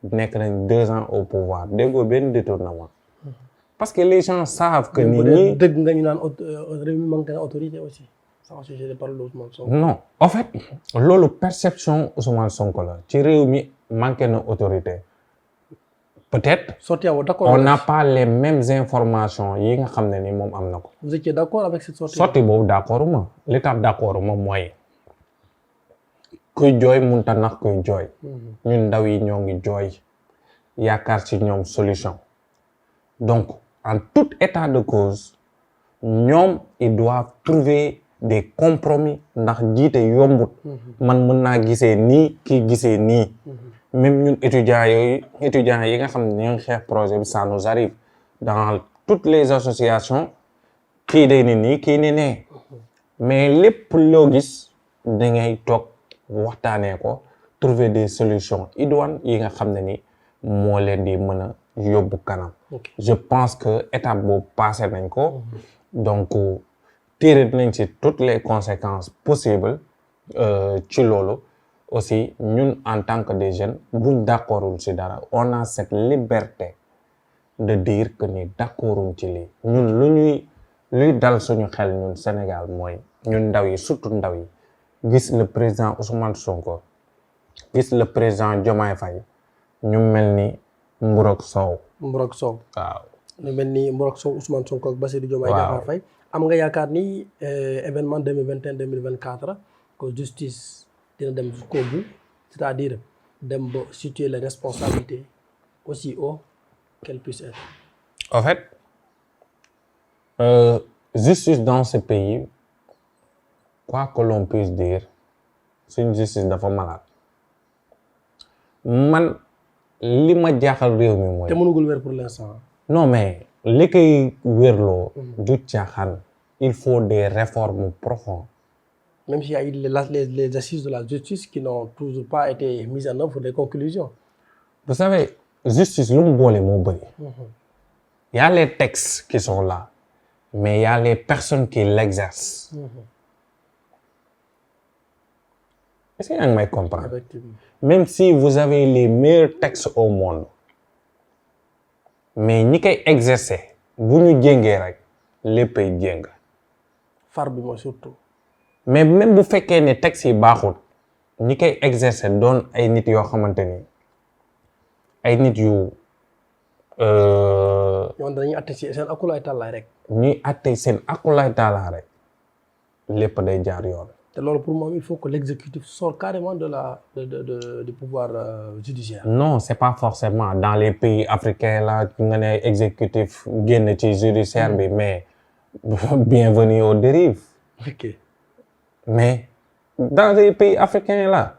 nekk nañ 2 ans au pouvoir déggoo benn détournement parce que les gens savent que nit ñi dëgg nga ñu naan réew mi manque na autorité aussi sans sujet de parole Ousmane Sonko. Non en fait loolu perception Ousmane Sonko la ci réew mi manqué na autorité peut-être on n'a pas les mêmes informations yi nga xam ne ni moom am na ko. Vous étiez d'accord avec cette sortie? Sortie boobu d'accord ma li tax d'accord ma mooy kuy jooy mënut a nax kuy jooy ñun ndaw yi ñoo ngi jooy yaakaar ci ñoom solution donc en tout état de cause ñoom ils doivent trouver des compromis ndax jiite yombut man mën naa gisee nii kii gisee nii même ñun étudiants yi nga xam ne ñoo ngi xeex projet bi ça nous arrive dans toutes les associations kii day ni nii kii ni nee mais lépp loo gis da ngay toog waxtaanee ko trouver des solutions idoines yi nga xam ne ni moo leen di mën a yóbbu kanam. Je pense que étape boobu passé nañ ko donc tirer nañ ci toutes les conséquences possibles ci loolu aussi ñun en tant que des jeunes buñ d'accordul ci dara on a cette liberté de dire que ni d'accorduñ ci lii ñun luy dal suñu xel ñun Sénégal mooy ñun ndaw yi surtout ndaw yi gis le président Ousmane Sonko gis le président Diomaye Faye ñu mel ni mburok soow waaw ñu mel ni mburok soow Ousmane Sonko ak Bassirou Diomaye Diakhar Faye am nga yaakaar ni événement 2021 2024 que justice dina dem jusqu'au bout c'est-à-dire dem ba situer les responsabilités aussi haut qu'elles puissent être. En fait justice dans ce pays quoi que l'on puisse dire c'est une justice dafa malade man li ma jaaxal réew mi mooy. te mënugul wér pour l'instant. non mais li koy wérloo du caaxaan il faut des réformes profondes. Même s'il y a eu les assises de la justice qui n'ont toujours pas été mises en œuvre pour des conclusions. Vous savez justice lu mu boole moo bëri. Il y a les textes qui sont là mais il y a les personnes qui l'exercent. Est-ce que yaa ngi may comprendre? Effectivement. Même si vous avez les meilleurs textes au monde mais ñi koy exercer bu ñu jéngee rek léppay jéng. Far bi mooy surtout. mais même bu fekkee ne textes yi baaxul ñi koy exercer doon ay nit yoo xamante ni ay nit yu. ñoom dañuy atte ci seen akulaay tàllaay rek. ñuy atte seen akulaay tàllaay rek lépp day jaar yoon. te loolu pour moi il faut que l'exécutif sorte carrément du pouvoir judiciaire. non c'est pas forcément dans les pays africains là nga ne exécutif génn ci judiciaire bi mais bienvenue aux dérives. ok. mais dans les pays africains là.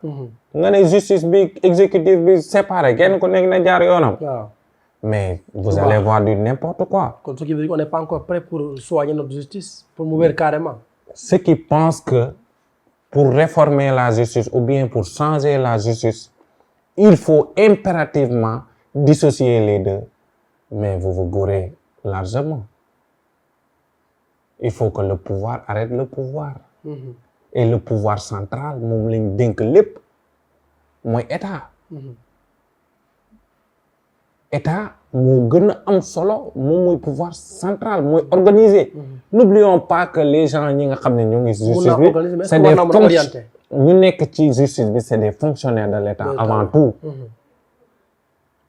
nga ne justice bi exécutif bi séparé kenn ku nekk na jaar yoonam. waaw. mais vous allez voir du n'importe quoi. kon ce qui veut dire qu'on n'est pas encore prêt pour soigner notre justice pour mu wér carrément. Ceux qui pensent que pour réformer la justice ou bien pour changer la justice il faut impérativement dissocier les deux mais vous vous gourrez largement. Il faut que le pouvoir arrête le pouvoir. Et le pouvoir central moom lañ dénk lépp mooy état. état moo gën a am solo moom mooy pouvoir central mooy organiser. N'oublions pas que les gens ñi nga xam ne ñoo ngi justice bi c'est des fonctionnaires ñu nekk ci justice bi c'est des fonctionnaires de l'état avant tout.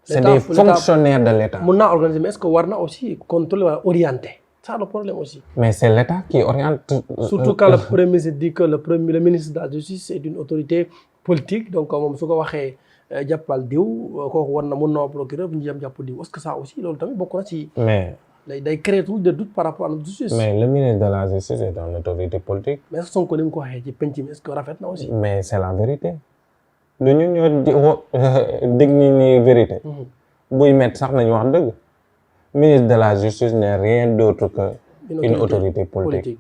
c'est des fonctionnaires de l'état. mun naa organiser mais est-ce que war na aussi contrôler wala orienter. Ça le problème aussi. Mais c'est l'État qui oriente. Surtout quand le Premier ministre dit que le ministre de la Justice est une autorité politique donc moom su ko waxee jàppal diw kooku war na mun na procureur bu ñu jàpp diw est-ce que ça aussi loolu tamit bokk na ci. mais day créer tout de doute par rapport à la justice. mais le ministre de la Justice est une autorité politique. mais est-ce que Sonko ni mu ko waxee ci penc mi est-ce que rafet na aussi. mais c'est la vérité. lu ñu ñoo dégg ni vérité. buy métti sax nañu wax dëgg. Ministre de la Justice n'est rien d'autre que une autorité politique.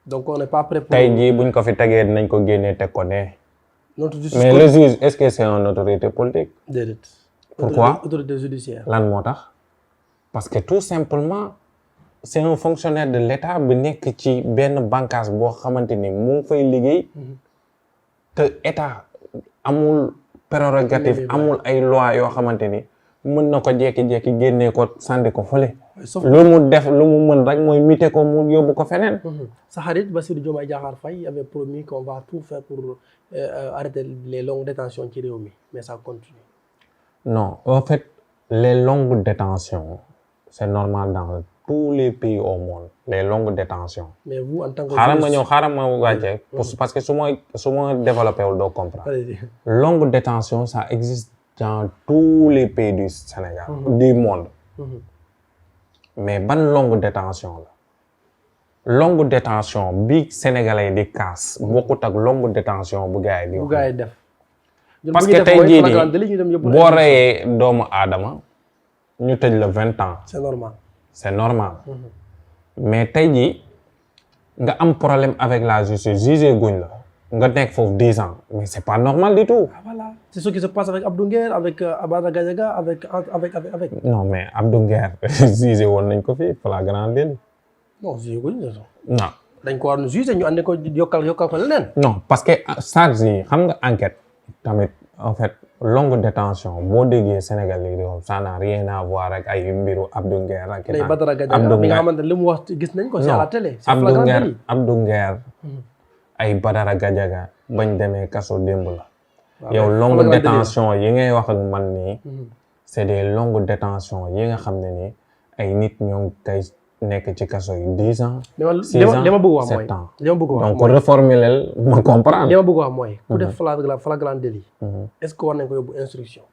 Donc on n'est pas prêt pour. tey jii buñ ko fi tegee dinañ ko génnee teg ko ne. Notre justice mais le juge est-ce que c'est une autorité politique? Déedéet. Pourquoi? Autorité judiciaire. lan moo tax parce que tout simplement c'est un fonctionnaire de l'État bi nekk ci benn bànqaas boo xamante ni mu ngi fay liggéey. te État amul prérogative amul ay lois yoo xamante ni. mën na ko jékki-jékki génnee ko sànni ko fële. lu mu def lu mu mën rek mooy mité ko mu yóbbu ko feneen. sa xarit Bassirou Diomaye Diakhar Faye avait promis qu'on va tout faire pour arrêter les longues détentions ci réew mi mais ça continue. non en fait les longues détentions c'est normal dans tous les pays au monde les longues détentions. mais vous en tant que. xaaral ma wàcce parce que su ma développé wul doo comprendre. longue détention ça existe dans tous les pays du Sénégal. Du monde. mais ban longue détention la. longue détention bi Sénégalais di kaas bokkut ak longue détention bu gars yi di wax. bu gars yi def. parce que tey jii nii boo reyee doomu aadama ñu tëj la 20 ans. c'est normal. c'est normal. mais tey jii nga am problème avec la justice jugé guñ la nga nekk foofu 10 ans mais c'est pas normal du tout. Ah, voilà. C'est ce qui se passe avec Abdou Nguer avec Abada Gadiaga avec. non mais Abdou Nguer jugé woon nañ ko fii flagrant délit. non jugé guñ non. dañ ko war a jugé ñu andi ko yokkal ko leneen. non parce que charge yi xam nga enquête tamit en fait longue détention boo déggee Sénégal yi ça n'a rien à voir ak ay mbiru Abdou Nguer ak mais Badara Gadiaga mi nga xamante ne li mu wax gis nañ ko ci à la télé c'est flagrant délit Abdou Nguer ay Badara Gadiaga bañ demee kaso démb la yow longue détention yi ngay wax ak man nii c'est des longues détentions yi nga xam ne nii ay nit ñoo ngi koy nekk ci kaso yi 10 ans 6 ans 7 ans donc reformuler ma comprendre li ma bëgg wax mooy ku def flagrant délit est-ce que war nañ ko yóbbu instruction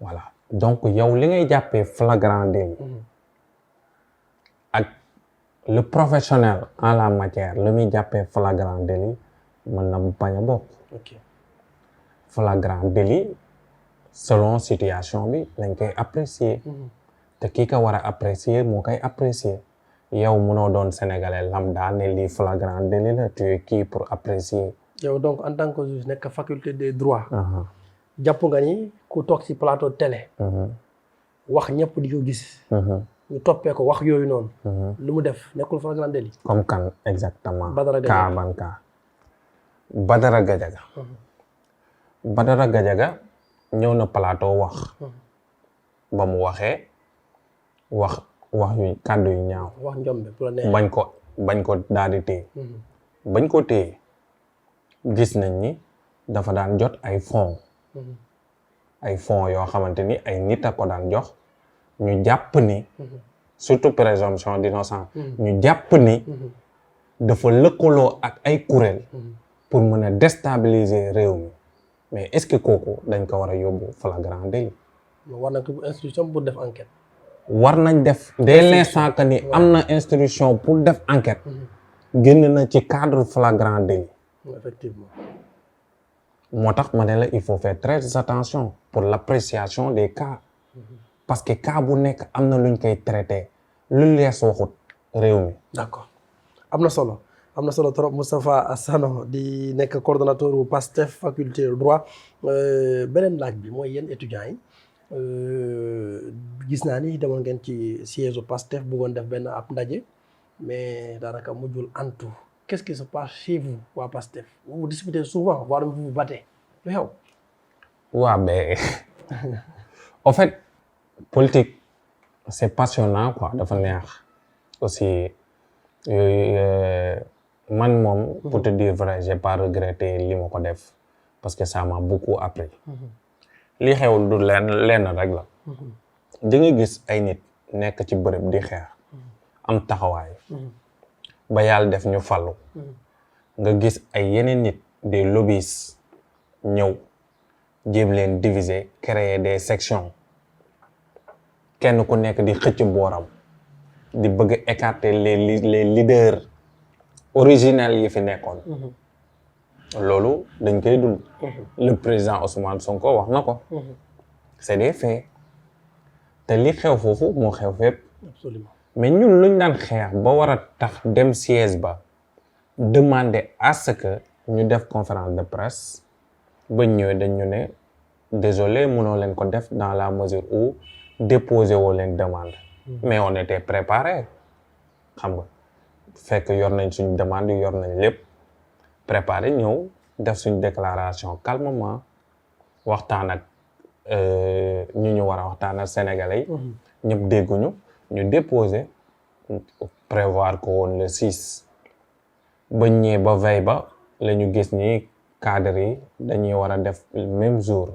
voilà donc yow li ngay jàppee flagrant délit ak le professionnel en la matière li muy jàppee flagrant délit mën na bañ a bokk flagrant délit selon situation bi lañ koy apprécier te kii ka war a apprécier moo koy apprécier yow mënoo doon sénégalais lambda ne lii flagrant délit la tu es qui pour apprécier yow donc en tant que juge nekk faculté des droits jàpp nga ni ku toog ci plateau télé wax ñëpp di ko gis ñu toppee ko wax yooyu noonu lu mu def nekkul flagrant délit comme kan exactement Badara Gadiaga kaa ban kaa Badara Gadiaga ñëw na plateau wax ba mu waxee wax yu kàddu yu ñaaw wax njombe pour la neex bañ ko daal di téye bañ ko téye gis nañ ni dafa daan jot ay fonds yoo xamante ni ay nit a ko daan jox ñu jàpp ni surtout présomption d'innocence ñu jàpp ni dafa lëkkaloo ak ay kuréel pour mën a déstabiliser réew mi mais est-ce que kooku dañ ko war a yóbbu flagrant délit war nañ ko instruction pour def enquête war nañ def dès l'instant que ni am na instruction pour def enquête génn na ci cadre flagrant délit effectivement moo tax ma ne la il faut faire très attention pour l'appréciation des cas parce que cas bu nekk am na luñ koy traité lu lees waxut réew mi d'accord am na solo trop Moustapha Sano di nekk coordonnateur u PASTEF faculté droit beneen laaj bi mooy yéen étudiants yi gis naa ni demoon ngeen ci siège u PASTEF bëggoon def benn ab ndaje mais daanaka mujjul antu qu'est-ce qui se passe chez vous waa PASTEF vous vous disputez souvent voire vous vous battez lu xew waaw mais en fait politique c'est passionnant quoi dafa neex aussi man moom pour te dire vrai j'ai pas regretté li ma ko def parce que ça m'a beaucoup appris li xewul du lenn rek la di nga gis ay nit nekk ci bërëb di xeex am taxawaay ba yàlla def ñu fallu nga gis ay yeneen nit des lobbies ñëw jéem leen diviser créer des sections kenn ku nekk di xëcc booram di bëgg écarter les leaders originels yi fi nekkoon loolu dañ koy dund le président Ousmane Sonko wax na ko c'est des faits te li xew foofu moo xew fépp absolument mais ñun luñ daan xeex ba war a tax dem siège ba demander à ce que ñu def conférence de presse ba ñëwee dañ ñu ne désolé mënoo leen ko def dans la mesure où déposer woo leen demande mais on était préparé xam nga fekk yor nañ suñ demande yor nañ lépp préparé ñëw def suñ déclaration calmement waxtaan ak ñu war a waxtaan ak sénégalais yi ñëpp dégguñu ñu déposer prévoir ko woon le 6 ba ñëwee ba veille ba la ñu gis ni cadre yi dañuy war a def même jour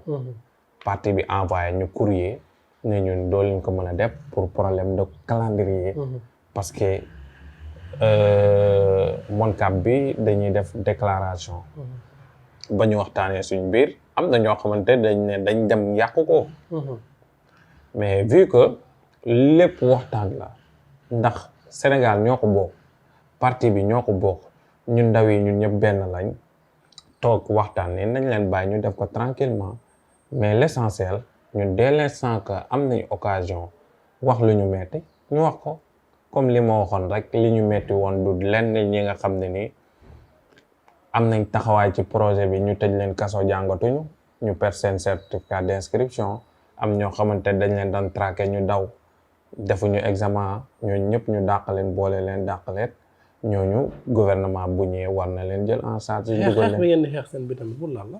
parti bi envoyé ñu courrier ne ñun doo leen ko mën a def pour problème de calendrier parce que Moncap bi dañuy def déclaration ba ñu waxtaanee suñ biir am na ñoo xamante dañ ne dañ dem yàqu ko mais vu que lépp waxtaan la ndax Sénégal ñoo ko bokk parti bi ñoo ko bokk ñun ndaw yi ñun ñëpp benn lañ toog waxtaan ne nañ leen bàyyi ñu def ko tranquillement mais l'essentiel ñun dès l'instant que am nañ occasion wax lu ñu metti ñu wax ko comme li ma waxoon rek li ñu metti woon du lenn ñi nga xam ne nii am nañ taxawaay ci projet bi ñu tëj leen kaso jàngatuñu ñu perdre seen certificat d'inscription am ñoo xamante dañ leen daan traqué ñu daw defuñu examen ñooñu ñëpp ñu dàq leen boole leen dàq leen ñooñu gouvernement bu ñëwee war na leen jël en charge. xeex bi ngeen di xeex seen bi tamit pour lan la.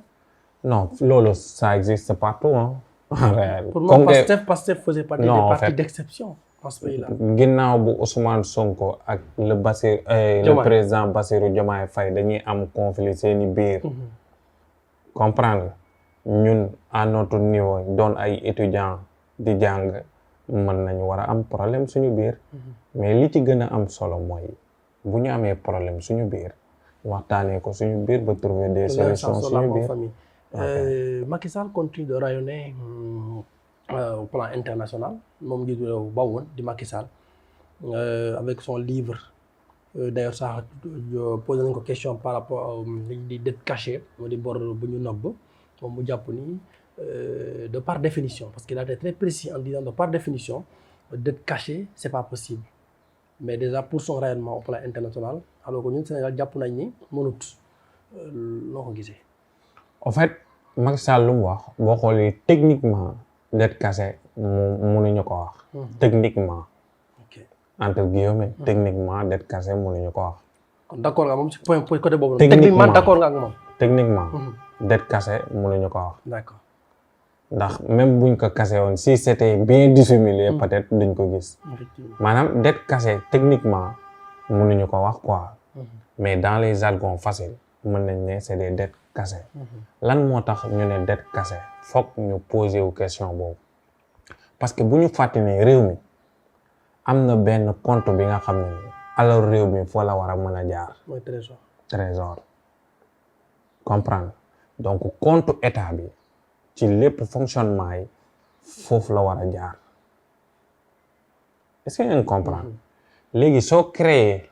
non loolu ça existe partout hein en réalité. Pour moi Pastef faisait partie des partis d'exception dans ce pays-là. ginnaaw bu Ousmane Sonko ak le président Bassirou Diomaye Faye dañuy am conflit seeni biir. comprendre ñun à notre niveau doon ay étudiants di jàng mën nañu war a am problème suñu biir. mais li ci gën a am solo mooy bu ñu amee problème suñu biir waxtaanee ko suñu biir ba trouver des solutions suñu biir. Macky Sall continue de rayonner au plan international moom njiitu réew ba woon di Macky Sall avec son livre d'ailleurs sax posé nañ ko question par rapport di dette cachée moo di bor bu ñu nobb moom mu jàpp ni de par définition parce qu'il a été très précis en disant de par définition dette cachée c'est pas possible mais déjà pour son rayonnement au plan international alors que ñun Sénégal jàpp nañ ni mënut loo ko gisee. en fait Macky Sall lu mu wax boo xoolee techniquement dette cachée mënuñu ko wax. techniquement. entre guillemets techniquement dette cachée mënuñu ko wax. kon d'accord nga moom ci point côté boobu. techniquement d'accord nga ak moom. techniquement. dette cachée mënuñu ko wax. d'accord ndax même buñ ko caché woon si c'était bien dissimulé peut-être duñ ko gis. maanaam dette cachée techniquement mënuñu ko wax quoi. mais dans les jargons faciles mën nañ ne c'est des dettes cachées. lan moo tax ñu ne dette cachée foog ñu poser wu question boobu parce que bu ñu fàtte ne réew mi am na benn compte bi nga xam ne ni alors réew mi foo la war a mën a jaar. mooy trésor comprendre donc compte état bi ci lépp fonctionnement yi foofu la war a jaar est-ce que ngeen comprendre léegi soo créer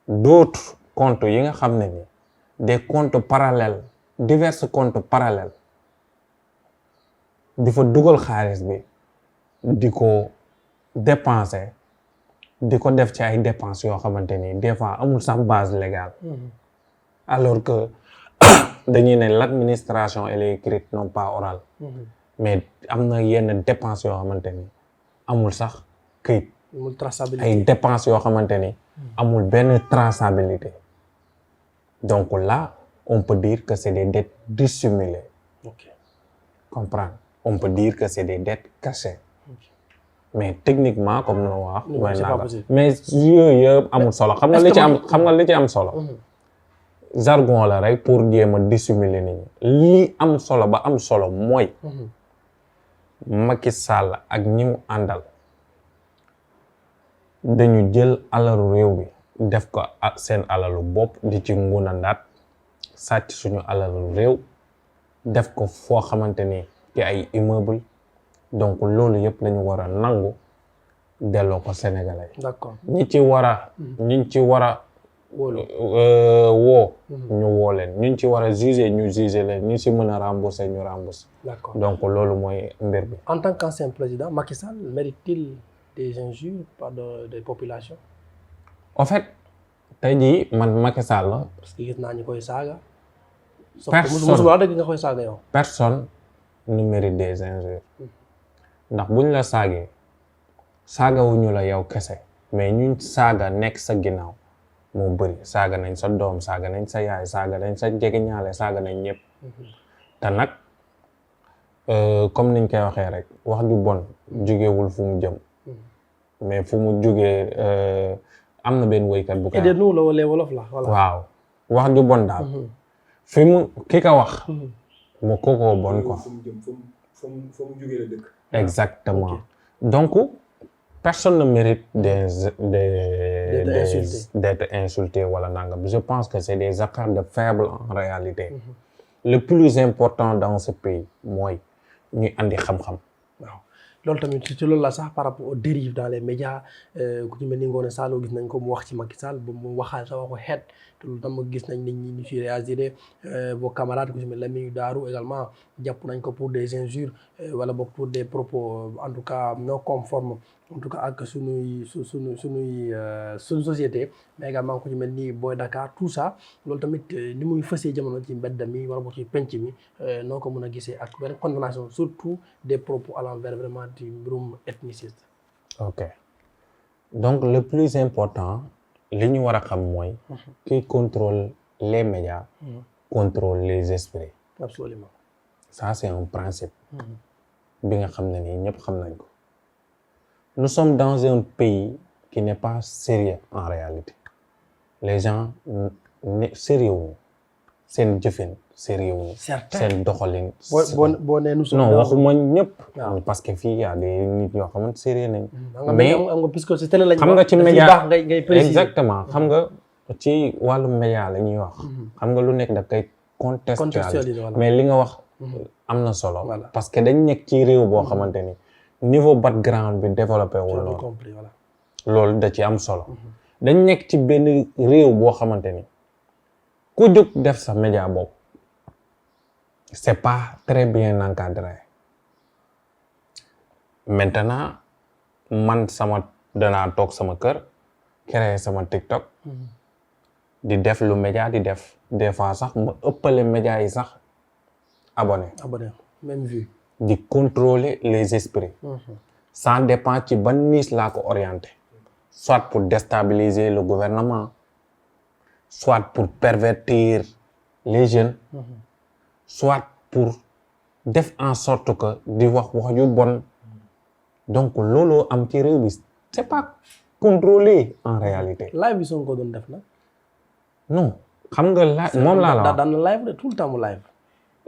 d'autres comptes yi nga xam ne ni des comptes parallèles divers comptes parallèles di fa dugal xaalis bi di ko dépenser di ko def ci ay dépenses yoo xamante ni des fois amul sax base légale alors que dañuy ne l'administration elle est écrite non pas orale mais am na yenn dépenses yoo xamante ni amul sax këyit amul traçabilité ay dépenses yoo xamante ni amul benn traçabilité donc là on peut dire que c'est des dettes dissimulées. comprendre on peut dire que c'est des dettes cachées. mais techniquement comme no wax mais yooyu yëpp amul solo xam nga li ci am solo jargon la rek pour jéem a dissimuler nit ñi li am solo ba am solo mooy Macky Sall ak ñi mu àndal dañu jël alalu réew bi def ko seen alalu bopp di ci nguna ndaat sàcc suñu alalu réew def ko foo xamante ni ci ay immeuble donc loolu yëpp lañu war a nangu delloo ko Sénégalais. d'accord ñi ci war a woo ñu woo leen ñu ci war a juger ñu juger leen ñu si mën a rembourser ñu rembourser. d'accord donc loolu mooy mbir bi. en tant qu'ancien président Macky Sall mérite-t-il des injures par des populations. en fait tey jii man Macky Sall la. parce que gis naa ñu koy saaga. personne ne mérite des injures ndax buñ la saagee saagawuñu la yow kese mais ñun saaga nekk sa ginnaaw moo bëri saaga nañ sa doom saaga nañ sa yaay saaga nañ sa jegeñaale saaga nañ ñëpp te nag comme niñ koy waxee rek wax ju bon jógewul fu mu jëm mais fu mu jógee am na benn woykat bu ko waaw wax ju bon daal fi mu ki ka wax mu kookoo bon quoi exactement donc personne ne mérite d'être insulté wala nangam je pense que c'est des affaires de faible en réalité le plus important dans ce pays mooy ñuy andi xam-xam waaw loolu tamit ci loolu la sax par rapport aux dérives dans les médias ku ci mel ni Ngoné Sall gis nañ ko mu wax ci Macky Sall ba mu waxaal sa waxu xeet te loolu tam gis nañ nit ñi ñu ci réagir vos camarades ku ci mel Lamine Darou également jàpp nañ ko pour des injures wala boog pour des propos en tout cas non conformes en tout cas ak suñu société mais également ku ci mel ni Boy Dakar tout ça loolu tamit ni muy fësee jamono ci mbedd mi wala boog ci penc mi noo ko mën a gisee ak benn condamnation surtout des propos allant vers vraiment du mbirum ethniciste. ok donc le plus important li ñu war a xam mooy qui contrôle les médias contrôle les esprits. Absolument. ça c'est un principe bi nga xam ne nii ñëpp xam nañ ko nous sommes dans un pays qui n'est pas sérieux en réalité les gens ne sérieux wuñu seen jëfin sérieux wuñu seen doxalin boo nee nous non waxuma ñëpp parce que fii y a des nit yoo xamante sérieux nañ mais am nga puisque ci télé lañ xam nga ci média ngay préciser exactement xam nga ci wàllu média la ñuy wax xam nga lu nekk da koy contextualiser mais li nga wax am na solo parce que dañ nekk ci réew boo xamante ni niveau background bi développé wul loolu da ci am solo dañ nekk ci benn réew boo xamante ni ku jóg def sa média boobu c'est pas très bien encadré maintenant man danaa toog sama kër créer sama TikTok di def lu média di def des fois sax ma ëppale média yi sax abonné même vue di contrôler les esprits ça dépend ci ban niche laa ko orienté soit pour déstabiliser le gouvernement soit pour pervertir les jeunes soit pour def en sorte que di wax yu bon donc loolu am ci réew bi c'est pas contrôlé en réalité. live bi Sonko doon def nag. non xam nga live moom laa la wax daan live de tout le temps mu live.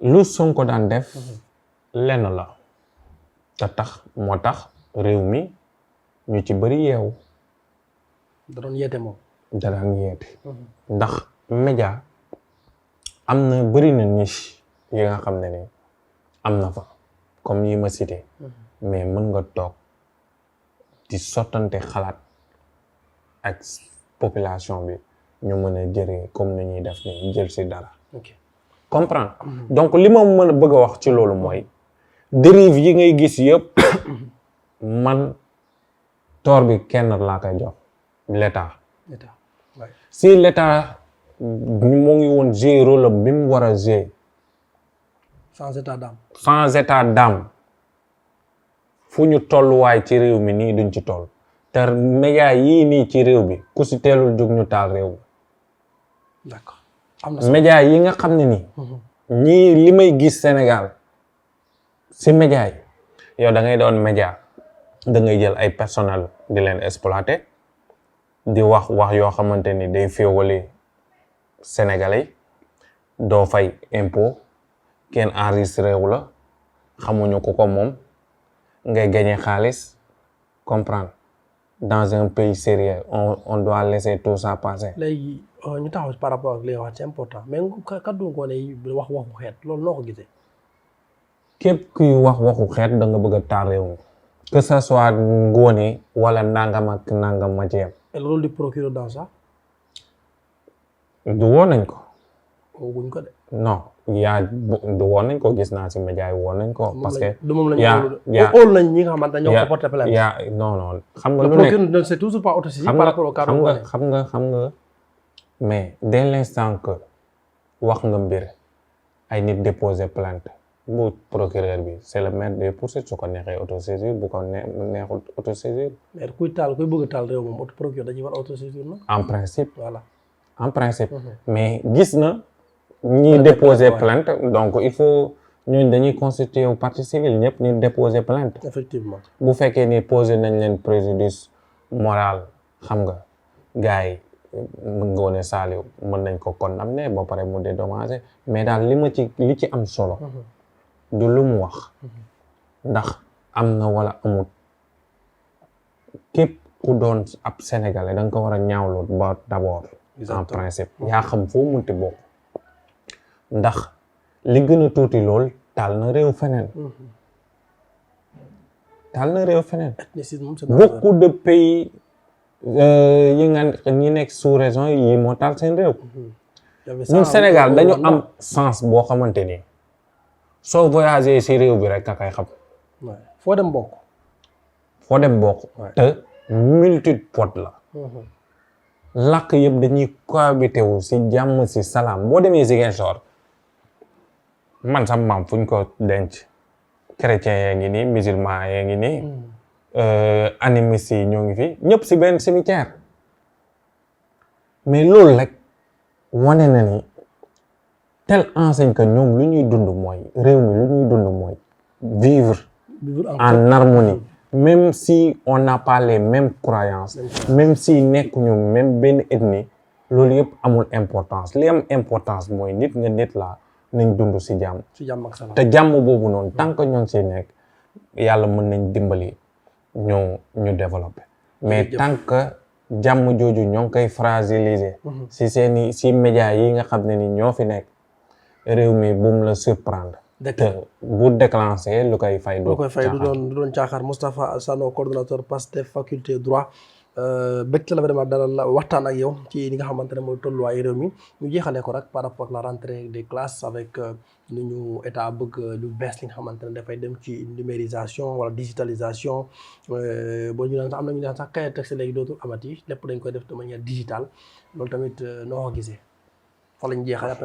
lu Sonko daan def lenn la te tax moo tax réew mi ñu ci bëri yeewu. da doon yeete moom. da daan yeete. ndax média am na bëri na niche yi nga xam ne ni am na fa comme yi ma cité mais mën nga toog di sottante xalaat ak population bi ñu mën a jëree comme ni ñuy def ni jël si dara. comprendre donc li ma mën a bëgg a wax ci loolu mooy dérive yi ngay gis yëpp man tort bi kenn laa koy jox l'état si l'état mu ngi woon jouer rôle am bi mu war a jouer sans état d'âme fu ñu tolluwaay ci réew mi nii duñ ci toll te média yii nii ci réew bi ku si teelul jóg ñu taal réew mi d'accord média yi nga xam ne nii ñii li may gis Sénégal si média yi yow da ngay doon média da ngay jël ay personnel di leen exploiter di wax yoo xamante ni day féewale Sénégalais doo fay impôt kenn enregistré wu la xamuñu ko moom ngay gagner xaalis comprendre dans un pays sérieux on doit laisser tout ça passer. léegi ñu taxaw par rapport ak li nga wax c'est important mais kaddu nga ko ne wax waxu xeet loolu noo ko gisee. képp kuy wax waxu xeet da nga bëgg a taal réew mi que ça soit ngóone wala nangam ak nangam ma ci yem. et le rôle du procureur dans ça. du woon nañ ko. wooguñ ko de. non du woon nañ ko gis naa si média yi woon nañ ko. parce que du moom lañ óol nañ ñi nga xamante ne ñoo ko porté plainte. non xam nga lu nekk le procureur c'est toujours pas autosaisi par rapport au cas xam nga mais dès l'instant que wax nga mbir ay nit déposer plainte bu procureur bi c'est le maître des poursuites su ko neexee autosaisir bu ko neexul autosaisir. mais kuy bëgg a taal réew moom procureur dañuy war autosaisir na. en principe. voilà en principe. mais gis na ñi déposer plainte donc il faut ñooñu dañuy constituer wu partie civile ñëpp ñu déposer plainte. effectivement bu fekkee ni posé nañ leen préjudice moral xam nga gars yi Ngoné Saliou mën nañ ko condamner ba pare mu dédommager mais daal li ci am solo. du lu mu wax. ndax am na wala amut képp ku doon ab sénégalais da nga ko war a ñaawlu ba d'abord. en principe yaa xam foo munti bokk. ndax li gën a tuuti lool taal na réew feneen. beaucoup de pays ñi nekk sous région yi moo taal seen réew. ñun Sénégal dañu am sens boo xamante ni soo voyagé si réew bi rek ka kay xam. foo dem bokk. te multitude pot la. làkk yëpp dañuy cohabité wu si jàmm si salaam boo demee Ziguinchor man sama maam fu ñu ko denc chrétien yaa ngi nii musulman yaa ngi nii animistes yi ñoo ngi fi ñëpp si benn cimetière mais loolu rek wane na ni telle enseigne que ñoom lu ñuy dund mooy réew mi lu ñuy dund mooy vivre en harmonie même si on n'a pas les mêmes croyances même si nekkuñu même benn ethnie loolu yëpp amul importance li am importance mooy nit nga nit la nañ dund ci jàmm ak salaam te jàmm boobu noonu tant que ñoo ngi ciy nekk yàlla mën nañ dimbali ñu développer mais tant que jàmm jooju ñoo ngi koy fragiliser ci médias yi nga xam ne ni ñoo fi nekk réew mi bu mu la surprendre te bu déclenché lu koy fay du doon caaxaar Moustapha Sano coordonnateur Pastef faculté droit bëgg la vraiment dalal la waxtaan ak yow ci li nga xamante ne mooy tolluwaay réew mi ñu jeexalee ko rek par rapport ak la rentrée des classes avec nu ñu état bëgg lu bees li nga xamante ne dafay dem ci numérisation wala digitalisation boo ñu naan am na ñu naan sax cahier texte léegi dootul amati lépp dañ koy def de manière digitale loolu tamit noo ko gisee fa lañ jeexal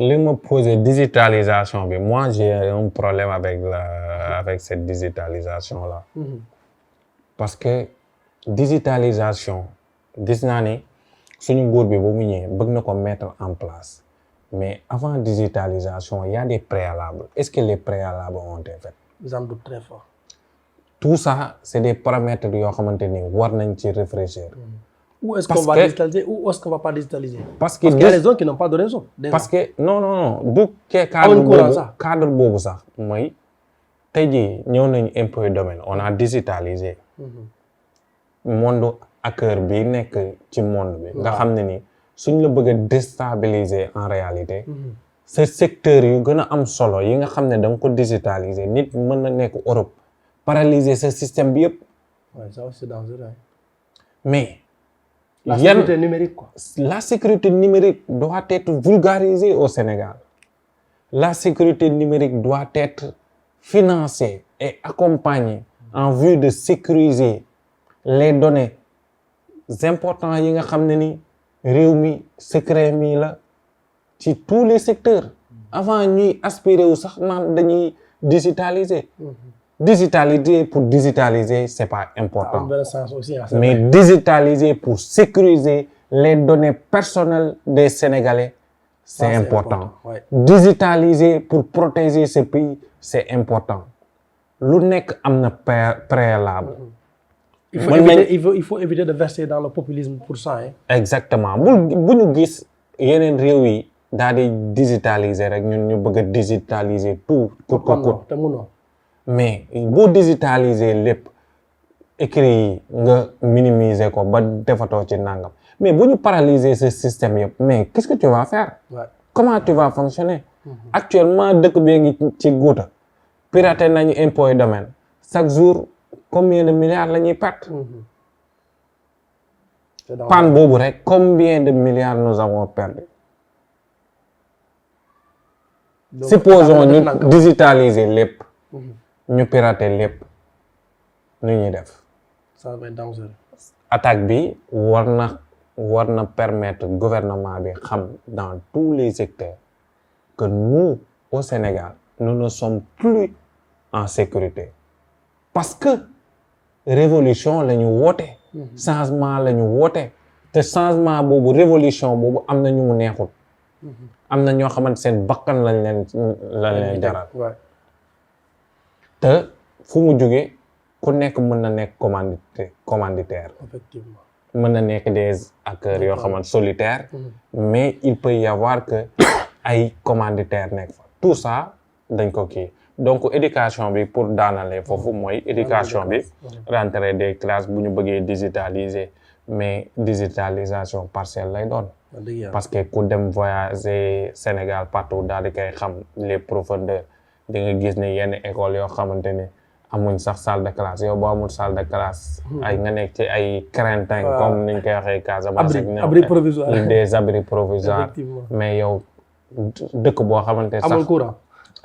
li nga posé digitalisation bi moi j'ai un problème avec cette digitalisation là parce que digitalisation gis naa ni suñu nguur bi ba mu ñëwee bëgg na ko mettre en place mais avant digitalisation il y a des préalables est-ce que les préalables ont été faits? J'en doute très fort. Tout ça c'est des paramètres yoo xamante ni war nañ ci réfléchir. Où est-ce qu'on va digitaliser ou est-ce qu'on va pas digitaliser? Parce qu'il y a des zones qui n'ont pas de réseau. Parce que non du cadre boobu sax mooy tey jii ñëw nañu impôt domaine on a digitalisé. monde acteur bi nekk ci monde bi. nga xam ne ni suñ la bëgg a déstabiliser en réalité. ce secteur yu gën a am solo yi nga xam ne da nga ko digitaliser nit mën na nekk Europe paralyser ce système bi yëpp. Ouais, ça c'est dangereux. Mais la sécurité numérique quoi. La sécurité numérique doit être vulgarisée au Sénégal. La sécurité numérique doit être financée et accompagnée en vue de sécuriser les données importantes yi nga xam ne ni réew mi secret mi la ci tous les secteurs avant ñuy aspirer wu sax naan dañuy digitaliser. Digitaliser pour digitaliser c'est pas important. Mais digitaliser pour sécuriser les données personnelles des Sénégalais c'est important. Ouais. Digitaliser pour protéger ce pays c'est important. Lu nekk am na préalable. Il faut éviter de verser dans le populisme pour ça. Hein? Exactement bu ñu gis yeneen réew yi daal di digitaliser rek ñun ñu bëgg a digitaliser tout. te munoo. Mais boo digitaliser lépp écrit yi nga minimiser ko ba defatoo ci nangam mais bu ñu paralyser ce système yëpp mais qu'est-ce que tu vas faire? Ouais. Comment tu vas fonctionner? Actuellement dëkk bi ngi ci guuta pirater nañu impôt et domaine chaque jour combien de milliards la ñuy perte? Panne boobu rek combien de milliards nous avons perdu? Supposons ñu digitaliser lépp. ñu pirater lépp nu ñuy def. Ça va être dangereux. Attaque bi war na permettre gouvernement bi xam dans tous les secteurs que nous au Sénégal nous ne sommes plus en sécurité parce que révolution la ñu woote. changement la ñu woote te changement boobu révolution boobu am na ñu mu neexul. am na ñoo xamante seen bakkan lañ leen jaral. te fu mu jógee ku nekk mën na nekk commanditaire. Effectivement. mën na nekk des acteurs yoo xamante solitaires. mais il peut y avoir que ay commanditaires nekk fa. tout ça dañ ko kii donc éducation bi pour daanale foofu mooy éducation bi rentrée des classes bu ñu bëggee digitaliser mais digitalisation partielle lay doon. parce que ku dem voyager Sénégal partout daal di koy xam les profondeurs. di nga gis ne yenn école yoo xamante ne amuñ sax salle de classe yow boo amul salle de classe. ay nga nekk ci ay craintin comme niñ koy waxee Casamance. abri provisoire des abris provisoires. mais yow dëkk boo xamante sax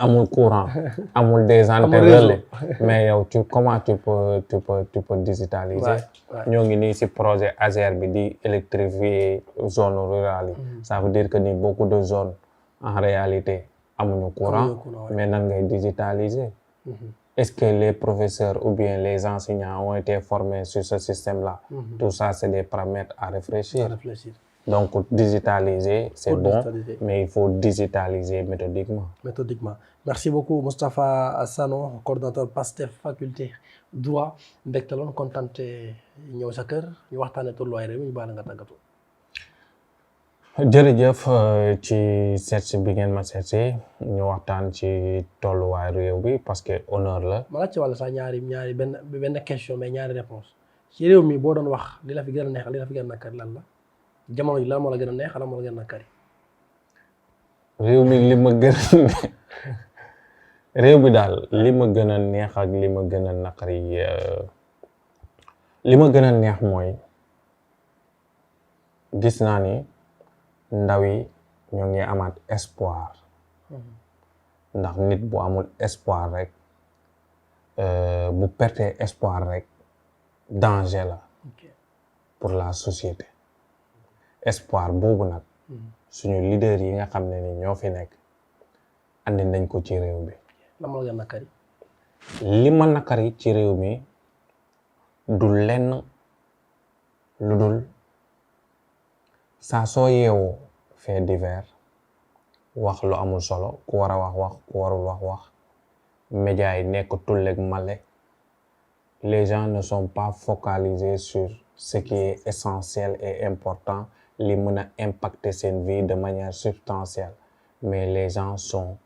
amul courant amul des antennes relais mais yow comment tu peux digitaliser. ñoo ngi nii si projet ASER bi di électrifier zone rurale yi. ça veut dire que ni beaucoup de zones en réalité. amuñu courant mais nan ngay digitaliser. Est-ce que les professeurs ou bien les enseignants ont été formés sur ce système-là? Tout ça c'est des paramètres à réfléchir. Donc, digitaliser, c'est Pour bon, digitaliser. mais il faut digitaliser méthodiquement. Méthodiquement. Merci beaucoup Moustapha Sano coordonnateur PASTEF faculté droit mbégte loon kontaan te ñëw sa kër ñu waxtaanee tolluwaay réew mi ñu baal nga tàggatu. jërëjëf ci seetsi bi ngeen ma seetsi ñu waxtaan ci tolluwaay réew bi parce que honneur la. ma laaj ci wàllu sax ñaari benn question mais ñaari réponse ci réew mi boo doon wax li la fi gën a neex li la fi gën a nakari lan la jamono ji lan moo la gën a neex lan moo la gën a nakari. réew mi li ma gën a réew bi daal li ma gën a neex ak li ma gën a naqari li ma gën a neex mooy gis naa ni ndaw yi ñoo ngi amaat espoir ndax nit bu amul espoir rek bu perte espoir rek danger la pour la société espoir boobu nag suñu leader yi nga xam ne ni ñoo fi nekk andi nañ ko ci réew bi. lan moo la gën a nakari. li ma nakari ci réew mi du lenn lu dul saa soo yeewoo fait divers wax lu amul solo ku war a wax ku warul wax médias yi nekk tulleeg male les gens ne sont pas focalisés sur ce qui est essentiel et important li mën a impacter seen vie de manière substantielle mais les gens sont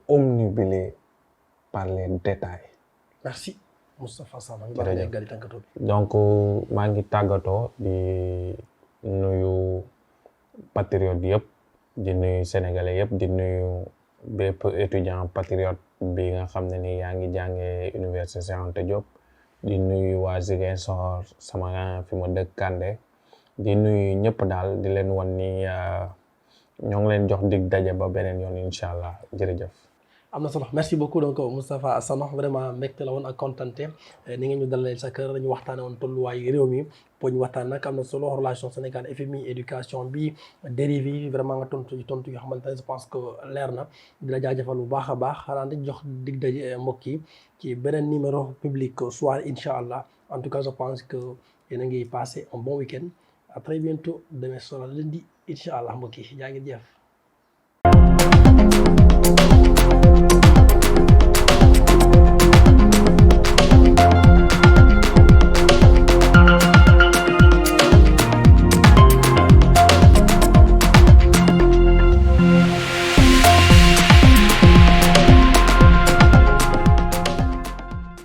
omnibulés par les détails. Merci Moustapha Sano. donc maa ngi tàggatoo di nuyu patriote yëpp di nuyu sénégalais yëpp di nuyu bépp étudiant patriote bi nga xam ne ni yaa ngi jàngee université Cheikh Anta Diop di nuyu waa Ziguinchor sama fi ma dëkk Kandé di nuyu ñëpp daal di leen wan ni ñoo ngi leen jox dig daje ba beneen yoon incha allah jërëjëf. am na solo merci beaucoup donc Moustapha Sano vraiment mbégte la woon ak kontante ni nga ñu dalalee sa kër ñu waxtaane woon tolluwaayu réew mi pour ñu waxtaan nag am na solo relation Sénégal FMI éducation bi dérivé yi vraiment nga tontu yoo xamante ne je pense que leer na di la jaajëfal bu baax a baax xanaa di jox dig daje mbokk yi ci beneen numéro public soir incha allah en tout cas je pense que yéen a ngi passé un bon week-end à très bientôt demain soir lundi incha allah mbokk yi jaa ngi jëf.